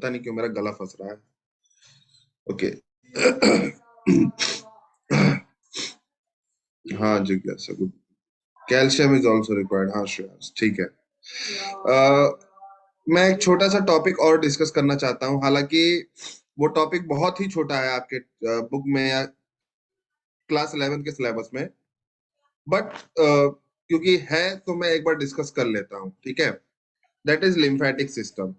पता नहीं क्यों मेरा गला फंस रहा है। ओके। हाँ जिज्ञासा good. Calcium is also required, हाँ श्रेयस ठीक है। मैं एक छोटा सा टॉपिक और डिस्कस करना चाहता हूं, हालांकि वो टॉपिक बहुत ही छोटा है आपके बुक में या क्लास 11 के सिलेबस में, बट क्योंकि है तो मैं एक बार डिस्कस कर लेता हूं, ठीक है। That is lymphatic system.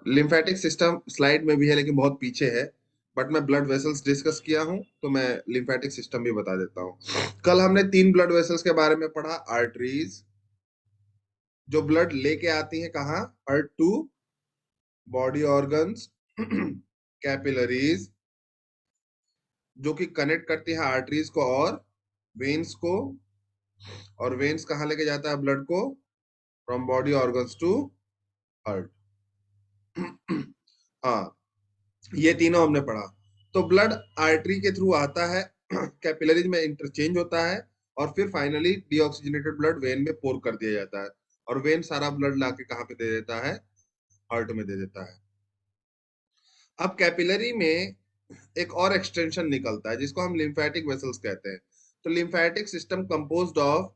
Lymphatic system slide में भी है लेकिन बहुत पीछे है, बट मैं ब्लड वेसल्स डिस्कस किया हूं तो मैं लिम्फेटिक सिस्टम भी बता देता हूं। कल हमने 3 ब्लड वेसल्स के बारे में पढ़ा। आर्टरीज जो ब्लड लेके आती हैं कहाँ, heart to body organs. Capillaries जो कि कनेक्ट करती है आर्टरीज को और वेन्स को, और वेन्स कहाँ लेके जाता है ब्लड को, from body organs to heart. हाँ, ये तीनों हमने पढ़ा। तो ब्लड आर्टरी के थ्रू आता है, कैपिलरीज में इंटरचेंज होता है, और फिर फाइनली डीऑक्सीजनेटेड ब्लड वेन में पोर कर दिया जाता है, और वेन सारा ब्लड लाके कहाँ पे दे देता है, हार्ट में दे देता है। अब कैपिलरी में एक और एक्सटेंशन निकलता है जिसको हम लिम्फेटिक वेसल्स कहते हैं। तो lymphatic system composed of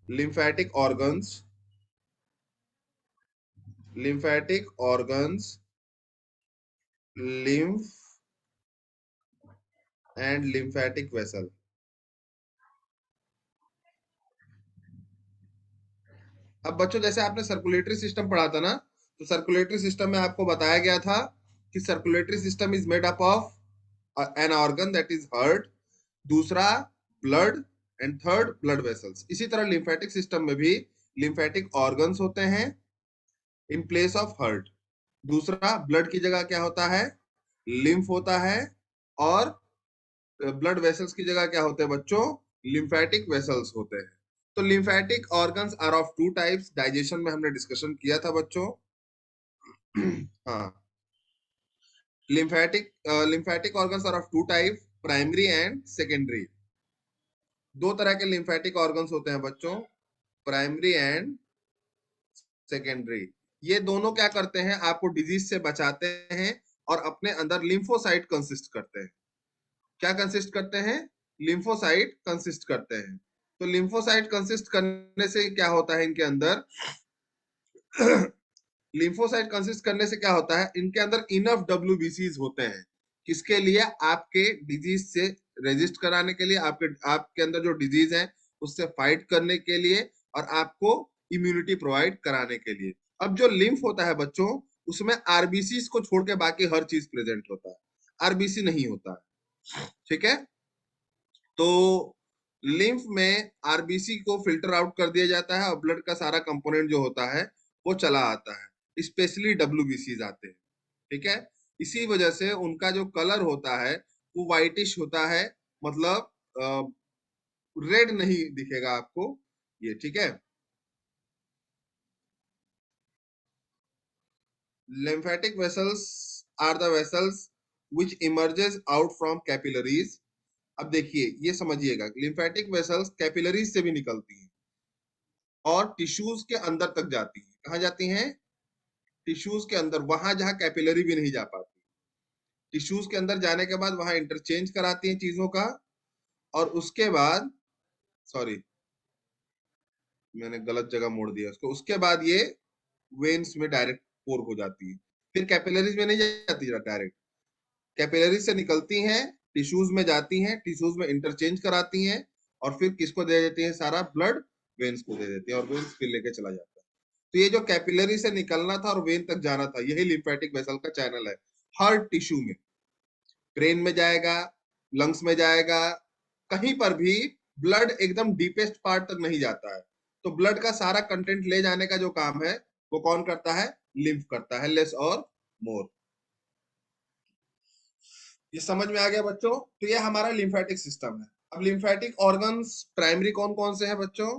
lymphatic organs, lymph and lymphatic vessel। अब बच्चों जैसे आपने सर्कुलेटरी सिस्टम पढ़ा था ना, तो सर्कुलेटरी सिस्टम में आपको बताया गया था कि circulatory system is made up of an organ that is heart, दूसरा blood, and third blood vessels. इसी तरह लिम्फेटिक सिस्टम में भी लिम्फेटिक ऑर्गन्स होते हैं इन प्लेस ऑफ हार्ट, दूसरा ब्लड की जगह क्या होता है, लिम्फ होता है, और ब्लड वेसल्स की जगह क्या होते हैं बच्चों, लिम्फेटिक वेसल्स होते हैं। तो lymphatic organs are of 2 types, digestion में हमने डिस्कशन किया था बच्चों। हाँ, lymphatic organs are of 2 type, primary and secondary. 2 तरह के लिम्फेटिक ऑर्गन्स होते हैं बच्चों, प्राइमरी एंड सेकेंडरी। ये दोनों क्या करते हैं, आपको डिजीज से बचाते हैं और अपने अंदर लिम्फोसाइट कंसिस्ट करते हैं। क्या कंसिस्ट करते हैं, लिम्फोसाइट कंसिस्ट करते हैं। तो लिम्फोसाइट कंसिस्ट करने से क्या होता है इनके अंदर, लिम्फोसाइट कंसिस्ट करने से क्या होता है, इनके अंदर इनफ डब्ल्यूबीसीज होते हैं। किसके लिए, आपके डिजीज से रेजिस्ट कराने के लिए, आपके अंदर जो डिजीज है उससे फाइट करने के लिए, और आपको इम्यूनिटी प्रोवाइड कराने के लिए। अब जो लिम्फ होता है बच्चों, उसमें आरबीसी को छोड़ के बाकी हर चीज प्रेजेंट होता है, आरबीसी नहीं होता है, ठीक है। तो लिम्फ में आरबीसी को फिल्टर आउट कर दिया जाता है और ब्लड का सारा कंपोनेंट जो होता है वो चला आता है, स्पेशली डब्ल्यूबीसीज आते हैं, ठीक है। इसी वजह से उनका जो कलर होता है वो व्हाइटिश होता है, मतलब रेड नहीं दिखेगा आपको ये, ठीक है। lymphatic vessels are the vessels which emerges out from capillaries। अब देखिए ये समझिएगा, lymphatic vessels कैपिलरीज से भी निकलती हैं और टिश्यूज के अंदर तक जाती हैं। कहाँ जाती हैं, टिश्यूज के अंदर, वहां जहां कैपिलरी भी नहीं जा पाती। टिश्यूज के अंदर जाने के बाद वहां इंटरचेंज कराती हैं चीजों का, और उसके बाद, सॉरी मैंने गलत जगह मोड़ दिया उसको, उसके बाद ये वेन्स में डायरेक्ट पोर हो जाती है। फिर कैपिलरीज में नहीं जाती डायरेक्ट, कैपिलरीज से निकलती हैं, टिश्यूज में जाती हैं, टिश्यूज में इंटरचेंज कराती हैं, और फिर किसको दे देती हैं, सारा ब्लड वेन्स को दे देती है, और वेन्स फिर लेके चला जाता है। तो ये जो कैपिलरी से निकलना था और वेन तक जाना था, यही लिम्फेटिक वेसल का चैनल है। हर टिश्यू में, ब्रेन में जाएगा, लंग्स में जाएगा, कहीं पर भी ब्लड एकदम डीपेस्ट पार्ट तक नहीं जाता है। तो ब्लड का सारा कंटेंट ले जाने का जो काम है वो कौन करता है, लिम्फ करता है, लेस और मोर। ये समझ में आ गया बच्चों। तो ये हमारा लिम्फेटिक सिस्टम है। अब लिम्फेटिक ऑर्गन्स प्राइमरी कौन कौन से हैं बच्चों,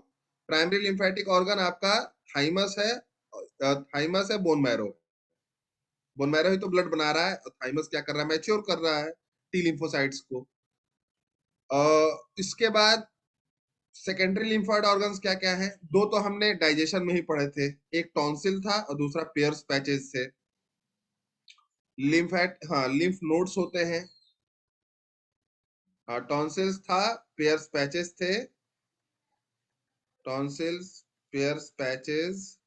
प्राइमरी लिम्फेटिक ऑर्गन आपका थाइमस है, थाइमस है, बोन मैरो। बोन मैरो ही तो ब्लड बना रहा है, और थाइमस क्या कर रहा है, मैच्योर कर रहा है टी लिम्फोसाइट्स को। इसके बाद सेकेंडरी लिम्फोइड ऑर्गन्स क्या क्या है? दो तो हमने डाइजेशन में ही पढ़े थे, एक टॉन्सिल था और दूसरा पेयर्स पैचेस थे। लिम्फ नोड्स होते हैं। हाँ, टॉन्सिल्स था, पेयर्स पैचेस थे। Tonsils, pairs patches,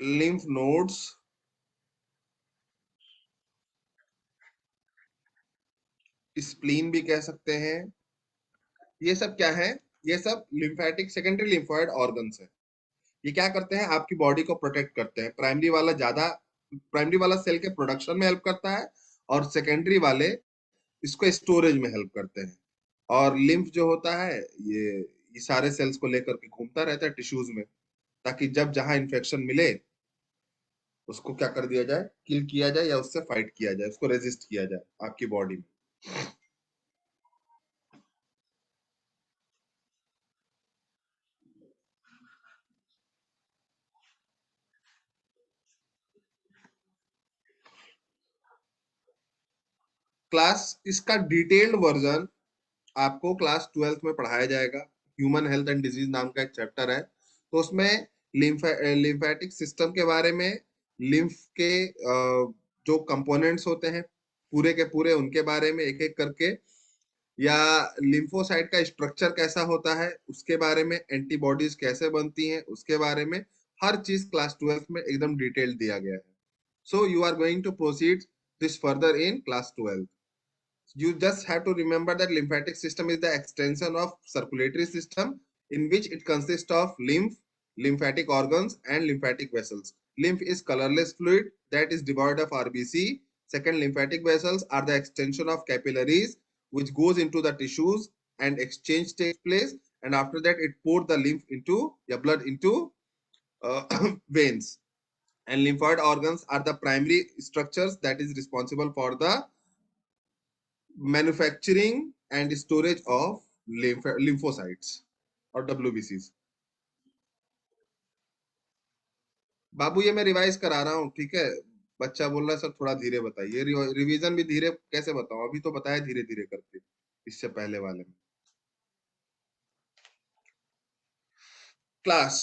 lymph nodes, spleen भी कह सकते हैं। ये सब क्या है? ये सब लिम्फेटिक सेकेंडरी लिम्फोइड ऑर्गन्स है। ये क्या करते हैं? आपकी बॉडी को प्रोटेक्ट करते हैं। प्राइमरी वाला सेल के प्रोडक्शन में हेल्प करता है और सेकेंडरी वाले इसको स्टोरेज में हेल्प करते हैं। और लिम्फ जो होता है ये सारे सेल्स को लेकर के घूमता रहता है टिश्यूज में, ताकि जब जहां इन्फेक्शन मिले उसको क्या कर दिया जाए, किल किया जाए या उससे फाइट किया जाए, उसको रेजिस्ट किया जाए आपकी बॉडी में। क्लास इसका डिटेल्ड वर्जन आपको क्लास 12th में पढ़ाया जाएगा। ह्यूमन हेल्थ एंड डिजीज नाम का एक चैप्टर है, तो उसमें लिम्फेटिक सिस्टम के बारे में, लिम्फ के जो कंपोनेंट्स होते हैं पूरे के पूरे, उनके बारे में एक एक करके, या लिम्फोसाइट का स्ट्रक्चर कैसा होता है उसके बारे में, एंटीबॉडीज कैसे बनती हैं उसके बारे में, हर चीज क्लास 12th में एकदम डिटेल दिया गया है। So you are going to proceed this further in class 12. You just have to remember that lymphatic system is the extension of circulatory system in which it consists of lymph, lymphatic organs and lymphatic vessels. Lymph is colorless fluid that is devoid of RBC. Second, lymphatic vessels are the extension of capillaries which goes into the tissues and exchange takes place, and after that it pours the lymph into the blood into veins. And lymphoid organs are the primary structures that is responsible for the manufacturing and storage of lymphocytes और WBCs। बाबू ये मैं revise करा रहा हूँ, ठीक है? बच्चा बोल रहा है सर थोड़ा धीरे बताइए। रिवीजन भी धीरे कैसे बताऊं? अभी तो बताया धीरे धीरे करके इससे पहले वाले में। क्लास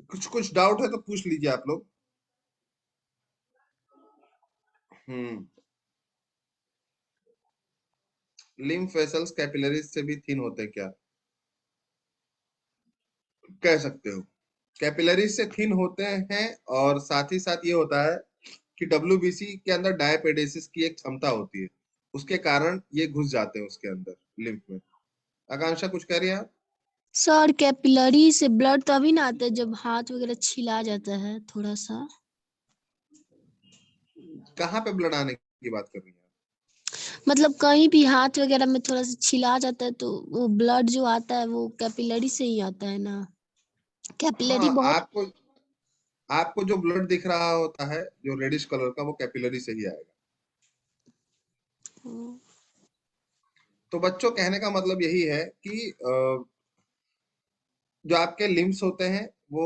कुछ कुछ डाउट है तो पूछ लीजिए आप लोग। हम्म। लिम्फ वेसल्स कैपिलरीज से भी थिन होते हैं क्या? कह सकते हो, कैपिलरीज से थिन होते हैं, और साथ ही साथ ये होता है कि डब्ल्यूबीसी के अंदर डायपेडेसिस की एक क्षमता होती है, उसके कारण ये घुस जाते हैं उसके अंदर लिम्फ में। आकांक्षा कुछ कह रही है आप? सर कैपिलरी से ब्लड तभी ना आता है जब हाथ वगैरह छिला जाता है थोड़ा सा। कहाँ पे ब्लड आने की बात कर रही है? मतलब कहीं भी हाथ वगैरह में थोड़ा सा छिला जाता है तो वो ब्लड जो आता है वो कैपिलरी से ही आता है ना। कैपिलरी हाँ, बहुत। आपको आपको जो ब्लड दिख रहा होता है जो रेडिश कलर का, वो कैपिलरी से ही आएगा। तो बच्चों, कहने का मतलब यही है कि जो आपके लिम्स होते हैं वो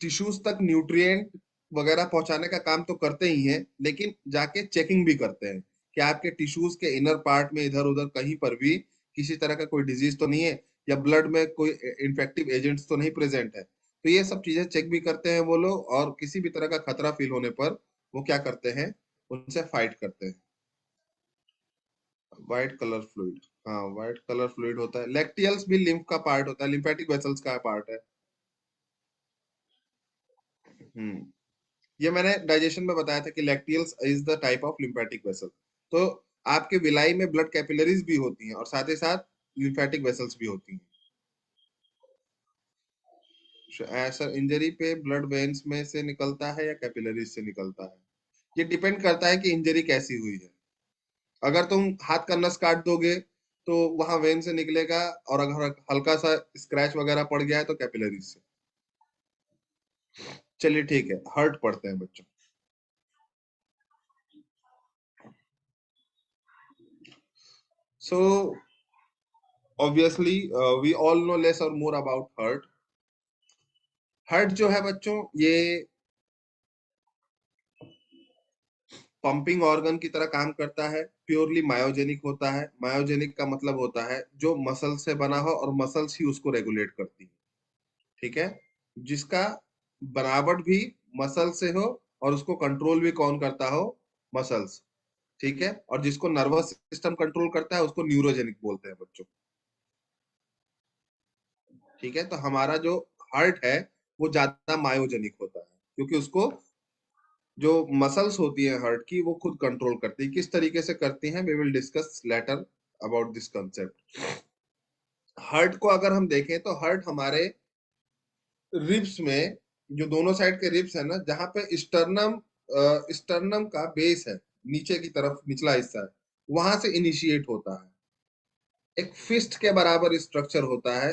टिश्यूज तक न्यूट्रिएंट वगैरह पहुंचाने का काम तो करते ही हैं, लेकिन जाके चेकिंग भी करते हैं कि आपके टिश्यूज के इनर पार्ट में इधर उधर कहीं पर भी किसी तरह का कोई डिजीज तो नहीं है, या ब्लड में कोई इन्फेक्टिव एजेंट्स तो नहीं प्रेजेंट है। तो ये सब चीजें चेक भी करते हैं वो लोग, और किसी भी तरह का खतरा फील होने पर वो क्या करते हैं, उनसे फाइट करते हैं। व्हाइट कलर फ्लूइड, हाँ व्हाइट कलर फ्लूइड होता है। लैक्टियल्स भी लिम्फ का पार्ट होता है, लिम्फेटिक वेसल्स का पार्ट है। हम्म। ये मैंने डाइजेशन में बताया था कि lacteals is the type of lymphatic vessel. तो आपके विलाई में ब्लड कैपिलरीज भी होती हैं और साथ ही साथ लिम्फेटिक वेसल्स भी होती हैं। ऐसा इंजरी पे ब्लड वेन्स में से निकलता है या कैपिलरीज से निकलता है, ये डिपेंड करता है कि इंजरी कैसी हुई है। अगर तुम हाथ का नस काट दोगे तो वहां वेन से निकलेगा, और अगर हल्का सा स्क्रैच वगैरह पड़ गया है तो कैपिलरीज से। चलिए ठीक है, हर्ट पढ़ते हैं बच्चों। सो obviously we all know less or more about hurt। Heart जो है बच्चों, ये पंपिंग ऑर्गन की तरह काम करता है, प्योरली मायोजेनिक होता है। मायोजेनिक का मतलब होता है जो मसल से बना हो और मसल्स ही उसको रेगुलेट करती है, ठीक है, जिसका बनावट भी मसल से हो और उसको कंट्रोल भी कौन करता हो, मसल्स, ठीक है, और जिसको नर्वस सिस्टम कंट्रोल करता है उसको न्यूरोजेनिक बोलते हैं बच्चों, ठीक है। तो हमारा जो हार्ट है वो ज्यादा मायोजेनिक होता है क्योंकि उसको जो मसल्स होती है हार्ट की वो खुद कंट्रोल करती है। किस तरीके से करती हैं, we will discuss later about this concept. Heart को अगर हम देखें तो हार्ट हमारे रिब्स में, जो दोनों साइड के रिब्स है ना, जहां पे स्टर्नम का बेस है, नीचे की तरफ निचला हिस्सा है, वहां से इनिशिएट होता है। एक फिस्ट के बराबर स्ट्रक्चर होता है,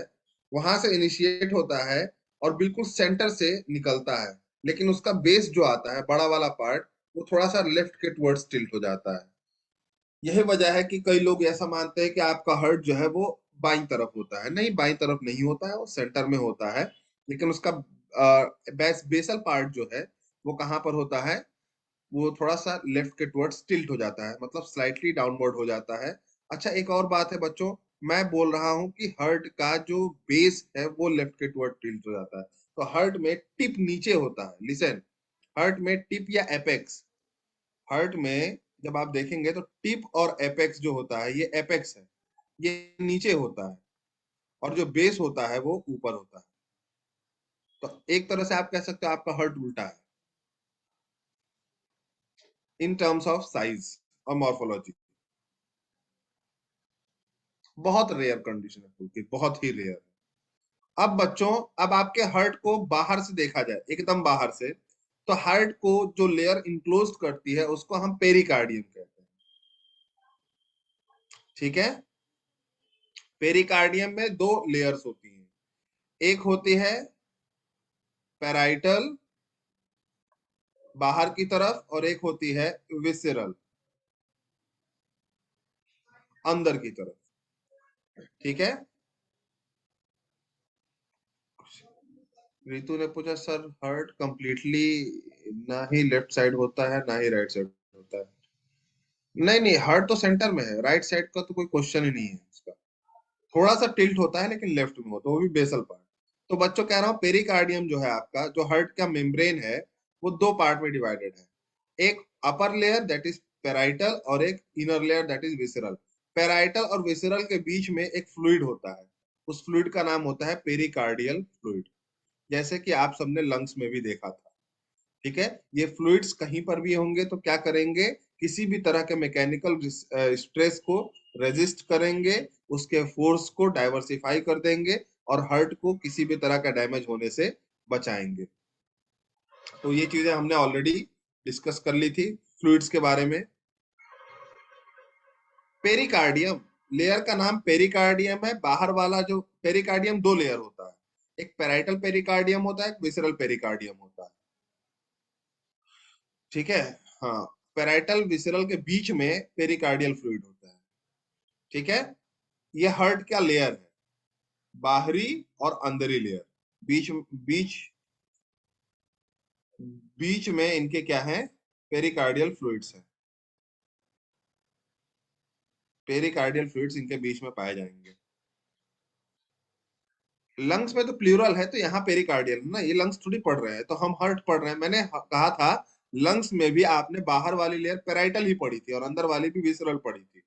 वहां से इनिशिएट होता है और बिल्कुल सेंटर से निकलता है। लेकिन उसका बेस जो आता है, बड़ा वाला पार्ट, वो थोड़ा सा लेफ्ट के टुवर्ड्स टिल्ट हो जाता है। यही वजह है कि कई लोग ऐसा मानते हैं कि आपका हार्ट जो है वो बाईं तरफ होता है। नहीं, बाईं तरफ नहीं होता है, वो सेंटर में होता है। लेकिन उसका बेसल पार्ट जो है वो कहाँ पर होता है, वो थोड़ा सा लेफ्ट के टुवर्ड्स टिल्ट हो जाता है, मतलब स्लाइटली डाउनवर्ड हो जाता है। अच्छा, एक और बात है बच्चों, मैं बोल रहा हूँ कि हार्ट का जो बेस है वो लेफ्ट के टुवर्ड टिल्ट हो जाता है। तो हार्ट में टिप नीचे होता है, लिसन, हार्ट में टिप या एपेक्स, हार्ट में जब आप देखेंगे तो टिप और एपेक्स जो होता है, ये एपेक्स है, ये नीचे होता है, और जो बेस होता है वो ऊपर होता है। तो एक तरह से आप कह सकते हो आपका हार्ट उल्टा है इन टर्म्स ऑफ साइज और मॉर्फोलॉजी। बहुत रेयर कंडीशन है पुलकित, बहुत ही रेयर है। अब बच्चों, अब आपके हार्ट को बाहर से देखा जाए, एकदम बाहर से, तो हार्ट को जो लेयर इंक्लोज करती है उसको हम पेरिकार्डियम कहते हैं, ठीक है। पेरिकार्डियम में दो लेयर्स होती हैं, एक होती है पेराइटल बाहर की तरफ और एक होती है विसेरल अंदर की तरफ, ठीक है। रितु ने पूछा सर हार्ट कंप्लीटली ना ही लेफ्ट साइड होता है ना ही राइट साइड होता है। नहीं नहीं, हार्ट तो सेंटर में है, राइट साइड का तो कोई क्वेश्चन ही नहीं है उसका। थोड़ा सा टिल्ट होता है लेकिन लेफ्ट में होता है, वो भी बेसल पार्ट। तो बच्चों कह रहा हूँ पेरिकार्डियम जो है आपका, जो हार्ट का मेम्ब्रेन है, वो दो पार्ट में डिवाइडेड है। एक upper layer that is parietal और एक inner layer that is visceral. Parietal और विसरल के बीच में एक फ्लूइड होता है, उस फ्लूइड का नाम होता है पेरिकार्डियल फ्लूइड, जैसे कि आप सबने लंग्स में भी देखा था, ठीक है। ये फ्लूइड्स कहीं पर भी होंगे तो क्या करेंगे, किसी भी तरह के मैकेनिकल स्ट्रेस को रेजिस्ट करेंगे, उसके फोर्स को डाइवर्सिफाई कर देंगे और हार्ट को किसी भी तरह का डैमेज होने से बचाएंगे। तो ये चीजें हमने ऑलरेडी डिस्कस कर ली थी फ्लूइड्स के बारे में। पेरिकार्डियम लेयर का नाम पेरिकार्डियम है, बाहर वाला जो पेरिकार्डियम दो लेयर होता है, एक पेराइटल पेरिकार्डियम होता है, एक विसरल पेरिकार्डियम होता है, ठीक है। हाँ, पेराइटल विसरल के बीच में पेरिकार्डियल फ्लूइड होता है, ठीक है। ये हार्ट का लेयर है, बाहरी और अंदरी लेयर, बीच बीच बीच में इनके क्या है, पेरिकार्डियल फ्लूइड्स है, पेरिकार्डियल फ्लूइड्स इनके बीच में पाए जाएंगे। लंग्स में तो प्लूरल है तो यहाँ पेरिकार्डियल ना, ये लंग्स थोड़ी पढ़ रहे हैं, तो हम हार्ट पढ़ रहे हैं। मैंने कहा था लंग्स में भी आपने बाहर वाली लेयर पेराइटल ही पढ़ी थी और अंदर वाली भी विसरल पढ़ी थी।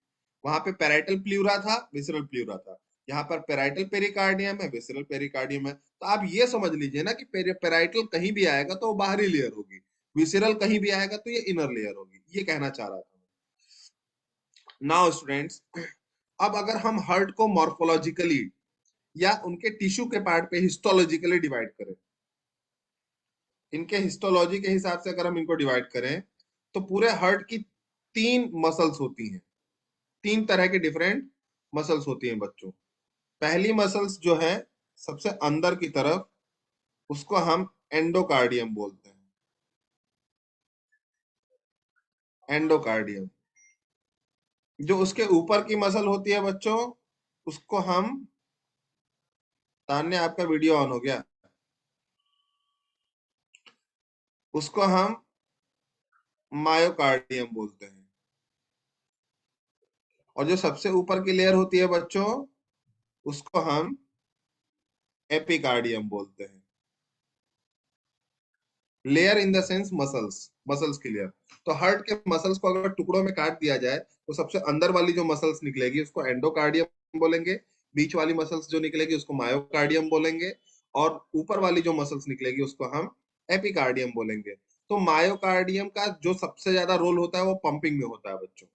वहां पे पेराइटल प्लूरा था, विसरल प्लूरा था। यहाँ पर पेराइटल पेरिकार्डियम है, विसरल पेरिकार्डियम है। तो आप ये समझ लीजिए ना कि पेराइटल कहीं भी आएगा तो वो बाहरी लेयर होगी, विसरल कहीं भी आएगा तो ये इनर लेयर होगी, ये कहना चाह रहा था। नाउ स्टूडेंट्स, अब अगर हम हार्ट को मॉर्फोलॉजिकली या उनके टिश्यू के पार्ट पे हिस्टोलॉजिकली डिवाइड करें, इनके हिस्टोलॉजी के हिसाब से अगर हम इनको डिवाइड करें, तो पूरे हार्ट की तीन मसल्स होती हैं, तीन तरह के डिफरेंट मसल्स होती हैं बच्चों। पहली मसल्स जो है सबसे अंदर की तरफ, उसको हम एंडोकार्डियम बोलते हैं, एंडोकार्डियम। जो उसके ऊपर की मसल होती है बच्चों, उसको हम, तान्या आपका वीडियो ऑन हो गया, उसको हम मायोकार्डियम बोलते हैं। और जो सबसे ऊपर की लेयर होती है बच्चों, उसको हम एपिकार्डियम बोलते हैं। Layer in the sense muscles, muscles की लेयर। तो हार्ट के मसल्स को अगर टुकड़ों में काट दिया जाए तो सबसे अंदर वाली जो मसल्स निकलेगी उसको एंडोकार्डियम बोलेंगे, बीच वाली मसल्स जो निकलेगी उसको मायोकार्डियम बोलेंगे, और ऊपर वाली जो मसल्स निकलेगी उसको हम एपिकार्डियम बोलेंगे। तो मायोकार्डियम का जो सबसे ज्यादा रोल होता है वो पंपिंग में होता है बच्चों।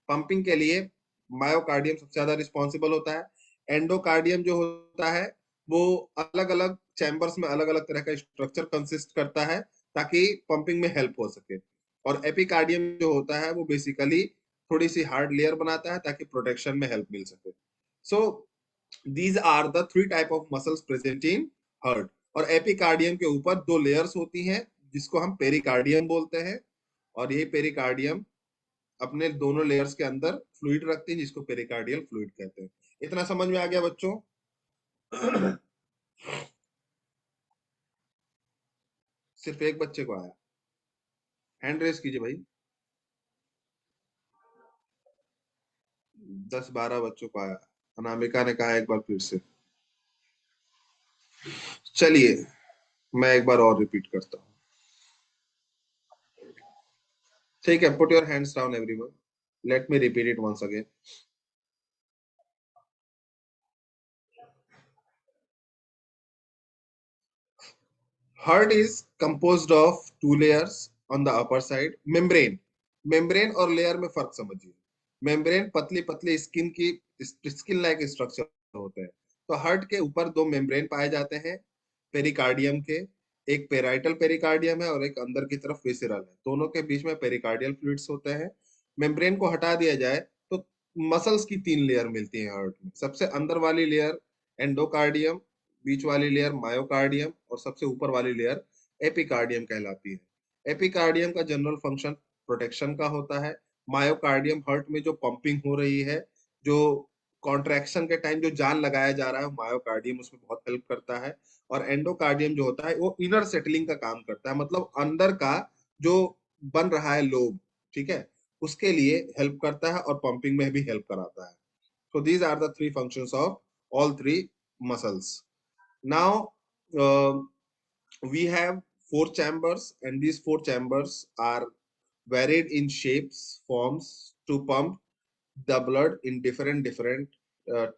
पंपिंग के लिए मायोकार्डियम सबसे ज्यादा रिस्पॉन्सिबल होता है। एंडोकार्डियम जो होता है वो अलग अलग चैम्बर्स में अलग अलग तरह का स्ट्रक्चर कंसिस्ट करता है ताकि पंपिंग में हेल्प हो सके। और एपिकार्डियम जो होता है वो बेसिकली थोड़ी सी हार्ड लेयर बनाता है ताकि प्रोटेक्शन में हेल्प मिल सके। So these are the three type of muscles present in heart. और एपिकार्डियम के ऊपर दो लेयर्स होती हैं जिसको हम पेरिकार्डियम बोलते हैं, और यही पेरिकार्डियम अपने दोनों लेयर्स के अंदर फ्लूइड रखते हैं जिसको पेरिकार्डियल फ्लूइड कहते हैं। इतना समझ में आ गया बच्चों? सिर्फ एक बच्चे को आया, हैंड रेस कीजिए भाई। 10-12 बच्चों को आया। अनामिका ने कहा एक बार फिर से। चलिए मैं एक बार और रिपीट करता हूँ। ठीक है, put your hands down everyone. Let me repeat it once again. Heart is composed of two layers on the upper side. Membrane, membrane और लेयर में फर्क समझिए। मेम्ब्रेन पतली पतली स्किन की, स्किन लाइक स्ट्रक्चर होते हैं। तो हार्ट के ऊपर दो मेम्ब्रेन पाए जाते हैं पेरिकार्डियम के। एक पेराइटल पेरिकार्डियम है और एक अंदर की तरफ विसेरल है। दोनों के बीच में पेरिकार्डियल फ्लूइड्स होते हैं। मेम्ब्रेन को हटा दिया जाए तो मसल्स की तीन लेयर मिलती है हार्ट में। सबसे अंदर वाली लेयर एंडोकार्डियम, बीच वाली लेयर मायोकार्डियम और सबसे ऊपर वाली लेयर एपिकार्डियम कहलाती है। एपिकार्डियम का जनरल फंक्शन प्रोटेक्शन का होता है। मायोकार्डियम हार्ट में जो पंपिंग हो रही है, जो कॉन्ट्रैक्शन के टाइम जो जान लगाया जा रहा है, मायोकार्डियम उसमें बहुत हेल्प करता है। और एंडोकार्डियम जो होता है वो इनर सेटलिंग का काम करता है, मतलब अंदर का जो बन रहा है लोब, ठीक है, उसके लिए हेल्प करता है और पंपिंग में भी हेल्प कराता है। So these are the three functions of all three muscles. Now we have four chambers, and these four chambers are varied in shapes, forms to pump the blood in different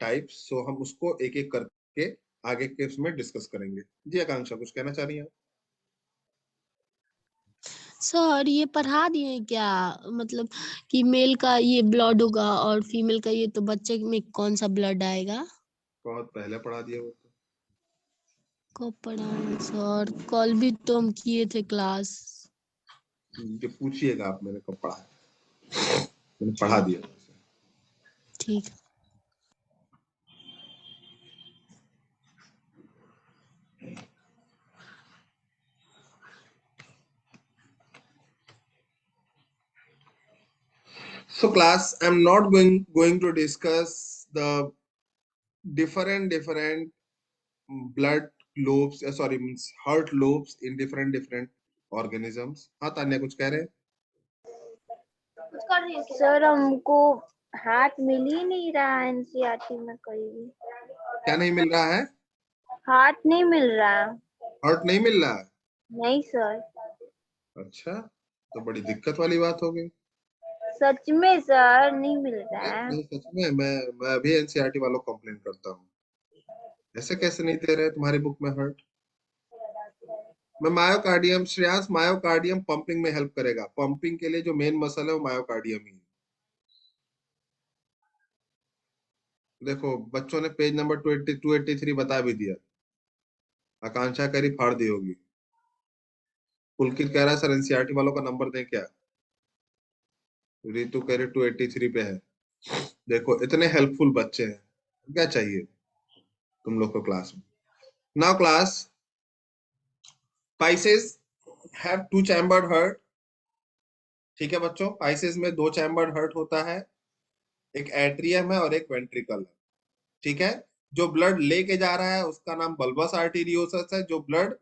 types. So हम उसको एक एक करके आगे के उसमें discuss करेंगे। जी आकांक्षा, कुछ कहना चाह रही हैं? सर ये पढ़ा दिए हैं क्या, मतलब कि मेल का ये ब्लड होगा और फीमेल का ये, तो बच्चे में कौन सा ब्लड आएगा? बहुत पहले पढ़ा दिया वो तो। कब पढ़ा है सर? कल भी तो हम किए थे क्लास। जो पूछिएगा आप, मैंने कब पढ़ा है, मैंने पढ़ा ठीक, दिया। ठीक। So class, I'm not going to discuss the different blood lobes, sorry, means heart lobes in different organisms. हाँ तान्या कुछ कह रहे हैं? सर हमको हाथ मिल ही नहीं रहा है एनसीईआरटी में कहीं भी। क्या नहीं मिल रहा है? हाथ नहीं मिल रहा। हार्ट नहीं मिल रहा है? नहीं सर। अच्छा, तो बड़ी दिक्कत वाली बात हो गई। सच में सर नहीं मिल रहा है। नहीं सच में, मैं अभी एनसीईआरटी वालों को कंप्लेन करता हूँ। ऐसे कैसे नहीं दे रहे तुम्हारी बुक में हार्ट? मैं मायोकार्डियम, श्रेयांश मायोकार्डियम पंपिंग में हेल्प करेगा। पंपिंग के लिए जो मेन मसल है वो मायोकार्डियम ही है। देखो बच्चों ने पेज नंबर 283 बता भी दिया। आकांक्षा करी फाड़ दी होगी। पुलकित कह रहा है सर एनसीईआरटी वालों का नंबर दें क्या? रितु कह रही 283 पे है। देखो इतने हेल्पफुल बच्चे हैं, क्या चाहिए तुम लोग को क्लास में। Now class, Pisces have two chambered heart. ठीक है बच्चों, पाइसेस में दो चैम्बर्ड हार्ट होता है, एक एट्रियम है और एक वेंट्रिकल है। ठीक है, जो ब्लड लेके जा रहा है उसका नाम बल्बस आर्टीरियोसस है, जो ब्लड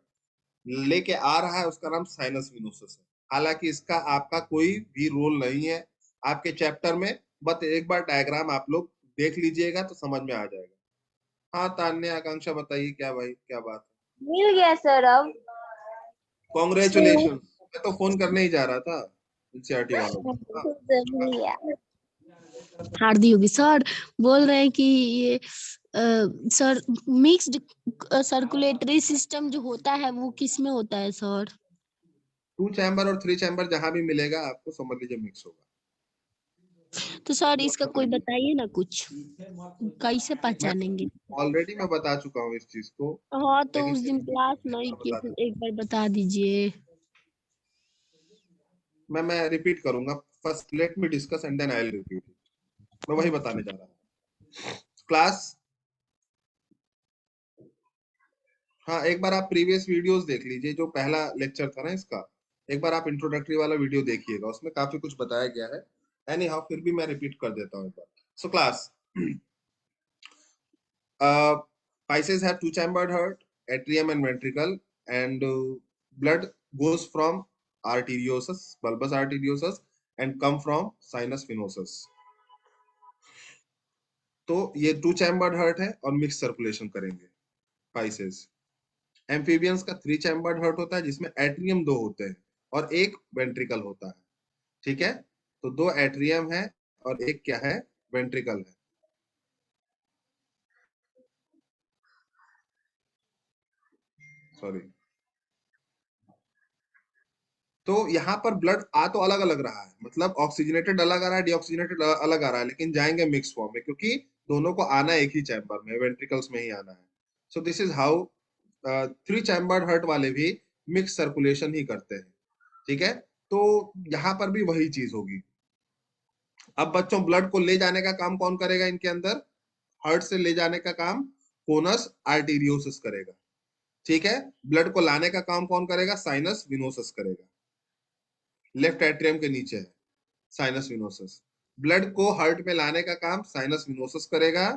लेके आ रहा है उसका नाम साइनस विनोसस है। हालांकि इसका आपका कोई भी रोल नहीं है आपके चैप्टर में, बस एक बार डायग्राम आप लोग देख लीजिएगा तो समझ में आ जाएगा। हाँ तान्या आकांक्षा बताइए क्या भाई क्या बात है। मिल गया सर अब। कॉन्ग्रेचुलेशन, मैं तो फोन करने ही जा रहा था एनसीईआरटी वालों को। हाँ, सर मिल गया। हार्दी होगी सर। बोल रहे हैं कि ये सर मिक्स्ड सर्कुलेटरी सिस्टम जो होता है वो किस में होता है सर? 2 चैम्बर और 3 चैम्बर जहां भी मिलेगा आपको समझ लीजिए मिक्स होगा। तो सर इसका कोई बताइए ना कुछ, कैसे मैं पहचानेंगे? ऑलरेडी मैं बता चुका हूँ इस चीज को, हाँ तो लेकिन उस फिर दिन क्लास एक नहीं बार किए बता थे, देता एक बार बता दीजिए। हूँ। मैं रिपीट करूंगा। First let me discuss and then I will repeat. मैं वही बताने जा रहा हूँ क्लास। हाँ एक बार आप प्रीवियस वीडियोस देख लीजिए, जो पहला लेक्चर था ना इसका, एक बार आप इंट्रोडक्टरी वाला वीडियो देखिएगा, उसमें काफी कुछ बताया गया है। एनी हाउ फिर भी मैं रिपीट कर देता हूँ एक बार। So class, Pisces have two-chambered heart, atrium and ventricle, and blood goes from arteriosus, bulbous arteriosus, and come from sinus venosus. तो ये टू चैम्बर्ड हार्ट है और मिक्स सर्कुलेशन करेंगे पाइसेस। एम्फीबियंस का 3 चैम्बर्ड हार्ट होता है जिसमें एट्रियम 2 होते हैं और एक वेंट्रिकल होता है। ठीक है, तो 2 एट्रियम है और एक क्या है, वेंट्रिकल है। सॉरी, तो यहाँ पर ब्लड आ तो अलग अलग रहा है, मतलब ऑक्सीजनेटेड अलग आ रहा है, डीऑक्सीजनेटेड अलग आ रहा है, लेकिन जाएंगे मिक्स फॉर्म में क्योंकि दोनों को आना एक ही चैम्बर में, वेंट्रिकल्स में ही आना है। So this is how 3 chambered heart वाले भी मिक्स सर्कुलेशन ही करते हैं। ठीक है, तो यहाँ पर भी वही चीज होगी। अब बच्चों ब्लड को ले जाने का काम कौन करेगा इनके अंदर? हार्ट से ले जाने का काम कोनस आर्टीरियोसिस करेगा। ठीक है, ब्लड को लाने का काम कौन करेगा? साइनस विनोसस करेगा। लेफ्ट एट्रियम के नीचे है साइनस विनोसस। ब्लड को हार्ट में लाने का काम साइनस विनोसस करेगा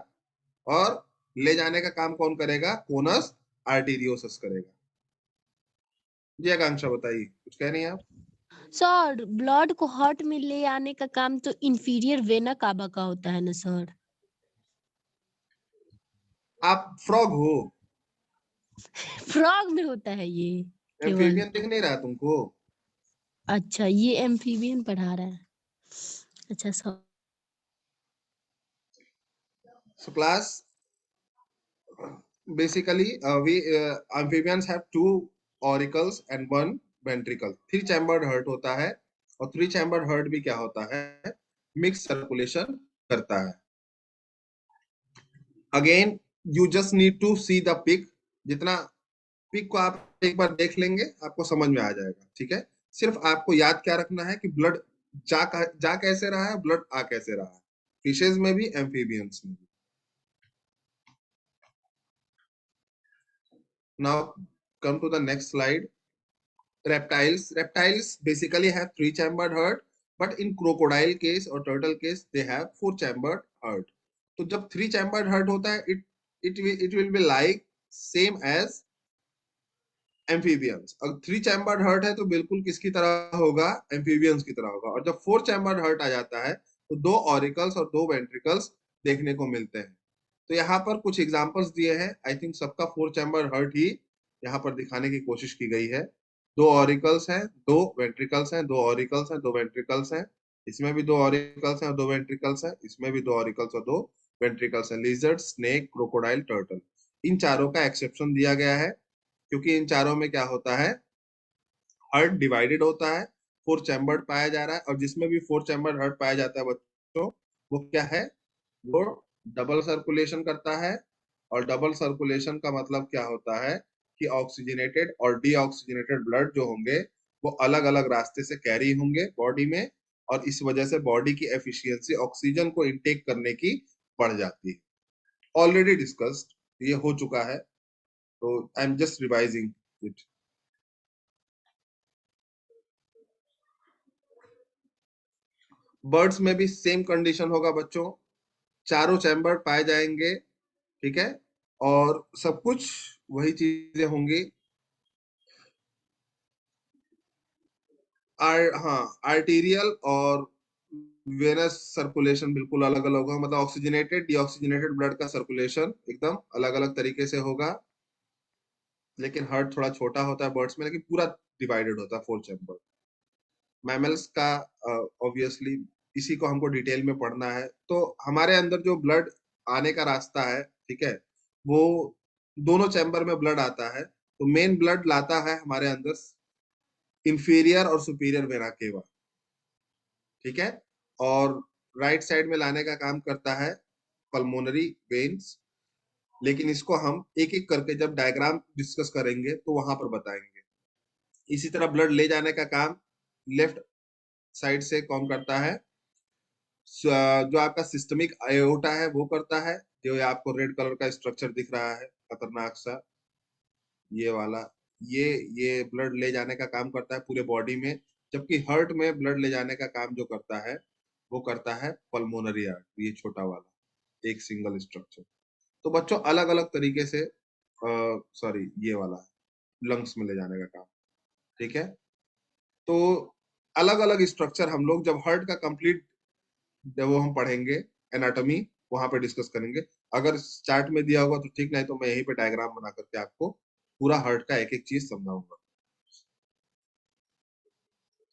और ले जाने का काम कौन करेगा? कोनस आर्टीरियोसस करेगा। जी आकांक्षा बताइए, कुछ कह रही हैं आप? सर ब्लड को हार्ट में ले आने का काम तो इंफीरियर वेना कावा का होता है ना सर? आप फ्रॉग हो, फ्रॉग में होता है ये केवल? एम्फीबियन दिख नहीं रहा तुमको? अच्छा ये एम्फीबियन पढ़ा रहा है। अच्छा sir. So class, basically we amphibians have two auricles and one ventricle। 3 chambered heart होता है और 3 chambered heart भी क्या होता है? मिक्स सर्कुलेशन करता है। Again you just need to see the pic. जितना पिक को आप एक बार देख लेंगे आपको समझ में आ जाएगा। ठीक है, सिर्फ आपको याद क्या रखना है कि ब्लड जा कैसे रहा है, ब्लड आ कैसे रहा है, फिशेज में भी एम्फीबियंस में भी। Now come to the next slide. Reptiles basically have 3 chambered heart, but in crocodile case or turtle case they have 4 chambered heart। तो जब 3 chambered heart होता है it will be like same as amphibians। अगर 3 chambered heart है तो बिल्कुल किसकी तरह होगा? amphibians की तरह होगा। और जब 4 chambered heart आ जाता है तो 2 ऑरिकल्स और 2 वेंट्रिकल्स देखने को मिलते हैं। तो यहाँ पर कुछ एग्जांपल्स दिए हैं, आई थिंक सबका 4 चैम्बर हर्ट ही यहाँ पर दिखाने की कोशिश की गई है। 2 ऑरिकल्स हैं, 2 वेंट्रिकल्स हैं, 2 ऑरिकल्स हैं, 2 वेंट्रिकल्स हैं। इसमें भी 2 ऑरिकल्स हैं और 2 वेंट्रिकल्स हैं, इसमें भी 2 ऑरिकल्स और 2 वेंट्रिकल्स हैं। लिजर्ड, स्नेक, क्रोकोडाइल, टर्टल, इन चारों का एक्सेप्शन दिया गया है क्योंकि इन चारों में क्या होता है? हार्ट डिवाइडेड होता है, 4 चैम्बर्ड पाया जा रहा है, और जिसमें भी 4 चैम्बर्ड हार्ट पाया जाता है बच्चों, वो क्या है? वो डबल सर्कुलेशन करता है। और डबल सर्कुलेशन का मतलब क्या होता है कि ऑक्सीजनेटेड और डीऑक्सीजनेटेड ब्लड जो होंगे वो अलग अलग रास्ते से कैरी होंगे बॉडी में, और इस वजह से बॉडी की एफिशिएंसी ऑक्सीजन को इनटेक करने की बढ़ जाती है। ऑलरेडी डिस्कस्ड, ये हो चुका है, तो I am just revising it. Birds में भी सेम कंडीशन होगा बच्चों, चारों चैम्बर पाए जाएंगे। ठीक है, और सब कुछ वही चीजें होंगी। हाँ, आर्टीरियल और वेनस सर्कुलेशन बिल्कुल अलग अलग होगा, मतलब ऑक्सीजनेटेड डीऑक्सीजनेटेड ब्लड का सर्कुलेशन एकदम अलग अलग तरीके से होगा। लेकिन हार्ट थोड़ा छोटा होता है बर्ड्स में, लेकिन पूरा डिवाइडेड होता है 4 चैम्बर। मैमल्स का ऑब्वियसली इसी को हमको डिटेल में पढ़ना है। तो हमारे अंदर जो ब्लड आने का रास्ता है, ठीक है, वो दोनों चैम्बर में ब्लड आता है। तो मेन ब्लड लाता है हमारे अंदर इंफीरियर और सुपीरियर वेना केवा, ठीक है। और राइट साइड में लाने का काम करता है पल्मोनरी वेन्स। लेकिन इसको हम एक एक करके जब डायग्राम डिस्कस करेंगे तो वहां पर बताएंगे। इसी तरह ब्लड ले जाने का काम लेफ्ट साइड से कौन करता है? जो आपका सिस्टमिक आयोटा है वो करता है, जो आपको रेड कलर का स्ट्रक्चर दिख रहा है खतरनाक सा, ये वाला। ये ये ब्लड ले जाने का काम करता है पूरे बॉडी में। जबकि हार्ट में ब्लड ले जाने का काम जो करता है वो करता है पल्मोनरी आर्टरी, ये छोटा वाला एक सिंगल स्ट्रक्चर। तो बच्चों अलग अलग तरीके से, सॉरी ये वाला लंग्स में ले जाने का काम, ठीक है। तो अलग अलग स्ट्रक्चर हम लोग जब हार्ट का कंप्लीट, जब वो हम पढ़ेंगे एनाटॉमी, वहां पे डिस्कस करेंगे। अगर चार्ट में दिया होगा तो ठीक, नहीं तो मैं यहीं पे डायग्राम बना करके आपको पूरा हार्ट का एक एक चीज समझाऊंगा।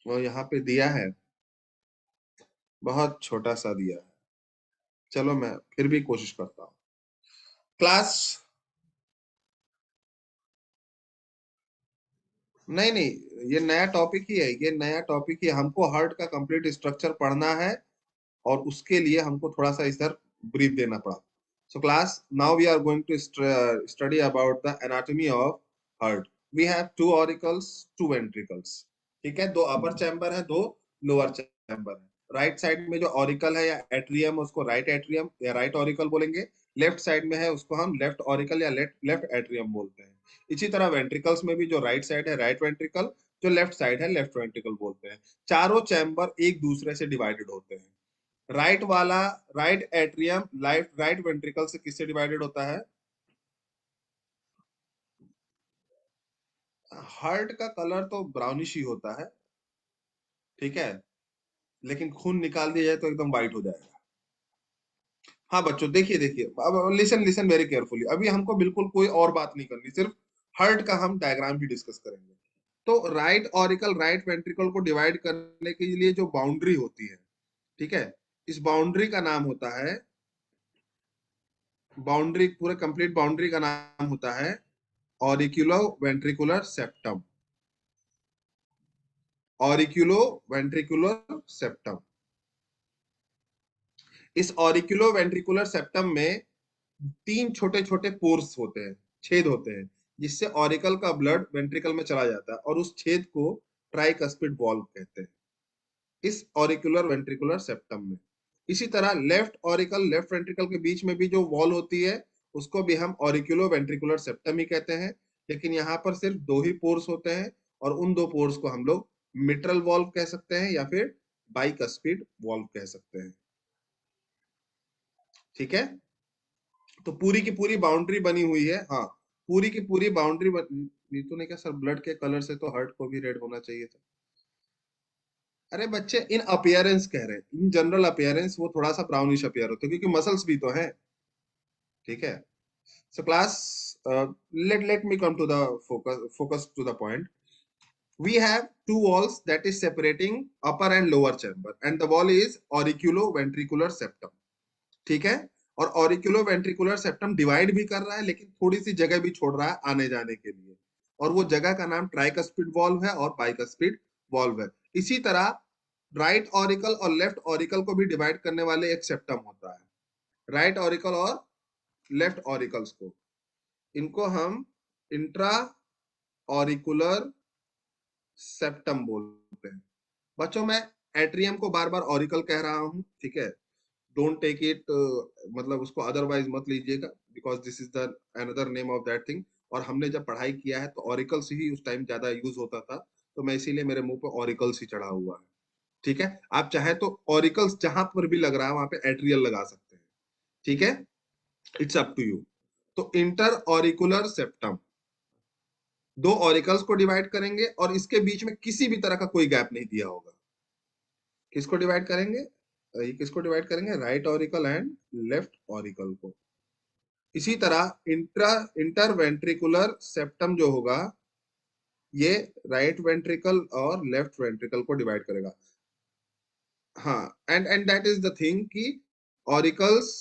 वो यहाँ पे दिया है, बहुत छोटा सा दिया है। चलो मैं फिर भी कोशिश करता हूँ। क्लास, नहीं नहीं, ये नया टॉपिक ही है, ये नया टॉपिक ही है। हमको हार्ट का कंप्लीट स्ट्रक्चर पढ़ना है और उसके लिए हमको थोड़ा सा इधर ब्रीफ देना पड़ा। So class, now we are going to study about the anatomy of heart. We have two auricles, two ventricles. ठीक है, दो अपर चैम्बर है, दो लोअर चैम्बर है। राइट साइड में जो ऑरिकल है या एट्रियम, उसको राइट एट्रियम या राइट ऑरिकल बोलेंगे। लेफ्ट साइड में है उसको हम लेफ्ट ऑरिकल या लेफ्ट एट्रियम बोलते हैं। इसी तरह वेंट्रिकल्स में भी जो राइट साइड है राइट वेंट्रिकल, जो लेफ्ट साइड है लेफ्ट वेंट्रिकल बोलते हैं। चारों चैम्बर एक दूसरे से डिवाइडेड होते हैं। राइट वाला राइट एट्रियम राइट वेंट्रिकल से किससे डिवाइडेड होता है? हार्ट का कलर तो ब्राउनिश ही होता है, ठीक है, लेकिन खून निकाल दिया जाए तो एकदम व्हाइट हो जाएगा। हाँ बच्चों देखिए देखिए, अब लिसन लिसन वेरी केयरफुली। अभी हमको बिल्कुल कोई और बात नहीं करनी, सिर्फ हार्ट का हम डायग्राम ही डिस्कस करेंगे। तो राइट ऑरिकल राइट वेंट्रिकल को डिवाइड करने के लिए जो बाउंड्री होती है, ठीक है, इस बाउंड्री का नाम होता है, बाउंड्री पूरे कंप्लीट बाउंड्री का नाम होता है auriculo ventricular septum. Auriculo ventricular septum. इस ऑरिक्यूलो वेंट्रिकुलर सेप्टम में तीन छोटे छोटे पोर्स होते हैं, छेद होते हैं, जिससे ऑरिकल का ब्लड वेंट्रिकल में चला जाता है और उस छेद को ट्राइकस्पिड वॉल्व कहते हैं इस ऑरिकुलर वेंट्रिकुलर सेप्टम में। इसी तरह लेफ्ट ऑरिकल लेफ्ट वेंट्रिकल के बीच में भी जो वॉल होती है उसको भी हम ऑरिकुलो वेंट्रिकुलर सेप्टम ही कहते हैं। लेकिन यहाँ पर सिर्फ दो ही पोर्स होते हैं और उन दो पोर्स को हम लोग मिट्रल वॉल्व कह सकते हैं या फिर बाइकस्पिड वॉल्व कह सकते हैं, ठीक है। तो पूरी की पूरी बाउंड्री बनी हुई है, हाँ, पूरी की पूरी बाउंड्री ये तो नहीं क्या सर, ब्लड के कलर से तो हार्ट को भी रेड होना चाहिए था। अरे बच्चे इन अपियरेंस कह रहे हैं, इन जनरल अपियरेंस वो थोड़ा सा ब्राउनिश अपियर होते हैं क्योंकि मसल्स भी तो हैं, ठीक है। So class, let me come to the focus to the point. We have two walls that is separating upper and lower chamber and the wall is auriculoventricular septum, ठीक है। और ऑरिकुलो वेंट्रिकुलर सेप्टम डिवाइड भी कर रहा है लेकिन थोड़ी सी जगह भी छोड़ रहा है आने जाने के लिए, और वो जगह का नाम ट्राइकस्पिड वॉल्व है और बाइकस्पिड वॉल्व है। इसी तरह राइट ऑरिकल और लेफ्ट ऑरिकल को भी डिवाइड करने वाले एक सेप्टम होता है। राइट ऑरिकल और लेफ्ट ऑरिकल्स को, इनको हम इंट्रा ऑरिकुलर सेप्टम बोलते हैं। बच्चों मैं एट्रियम को बार बार ऑरिकल कह रहा हूं, ठीक है, डोंट टेक इट, मतलब उसको अदरवाइज मत लीजिएगा, because this is the another name of that thing. और हमने जब पढ़ाई किया है तो ऑरिकल्स ही उस टाइम ज्यादा यूज होता था, तो मैं इसीलिए मेरे मुंह पे ऑरिकल्स ही चढ़ा हुआ है, ठीक है। आप चाहे तो ऑरिकल्स जहां पर भी लग रहा है वहां पे एट्रियल लगा सकते हैं, ठीक है, इट्स अप टू यू। तो इंटर ऑरिकुलर सेप्टम, दो ऑरिकल्स को डिवाइड करेंगे और इसके बीच में किसी भी तरह का कोई गैप नहीं दिया होगा। किसको डिवाइड करेंगे? ये किसको डिवाइड करेंगे? Right auricle and left auricle को। इसी तरह इंटर वेंट्रिकुलर सेप्टम जो होगा ये राइट वेंट्रिकल और लेफ्ट वेंट्रिकल को डिवाइड करेगा। हाँ, and that is the thing कि ऑरिकल्स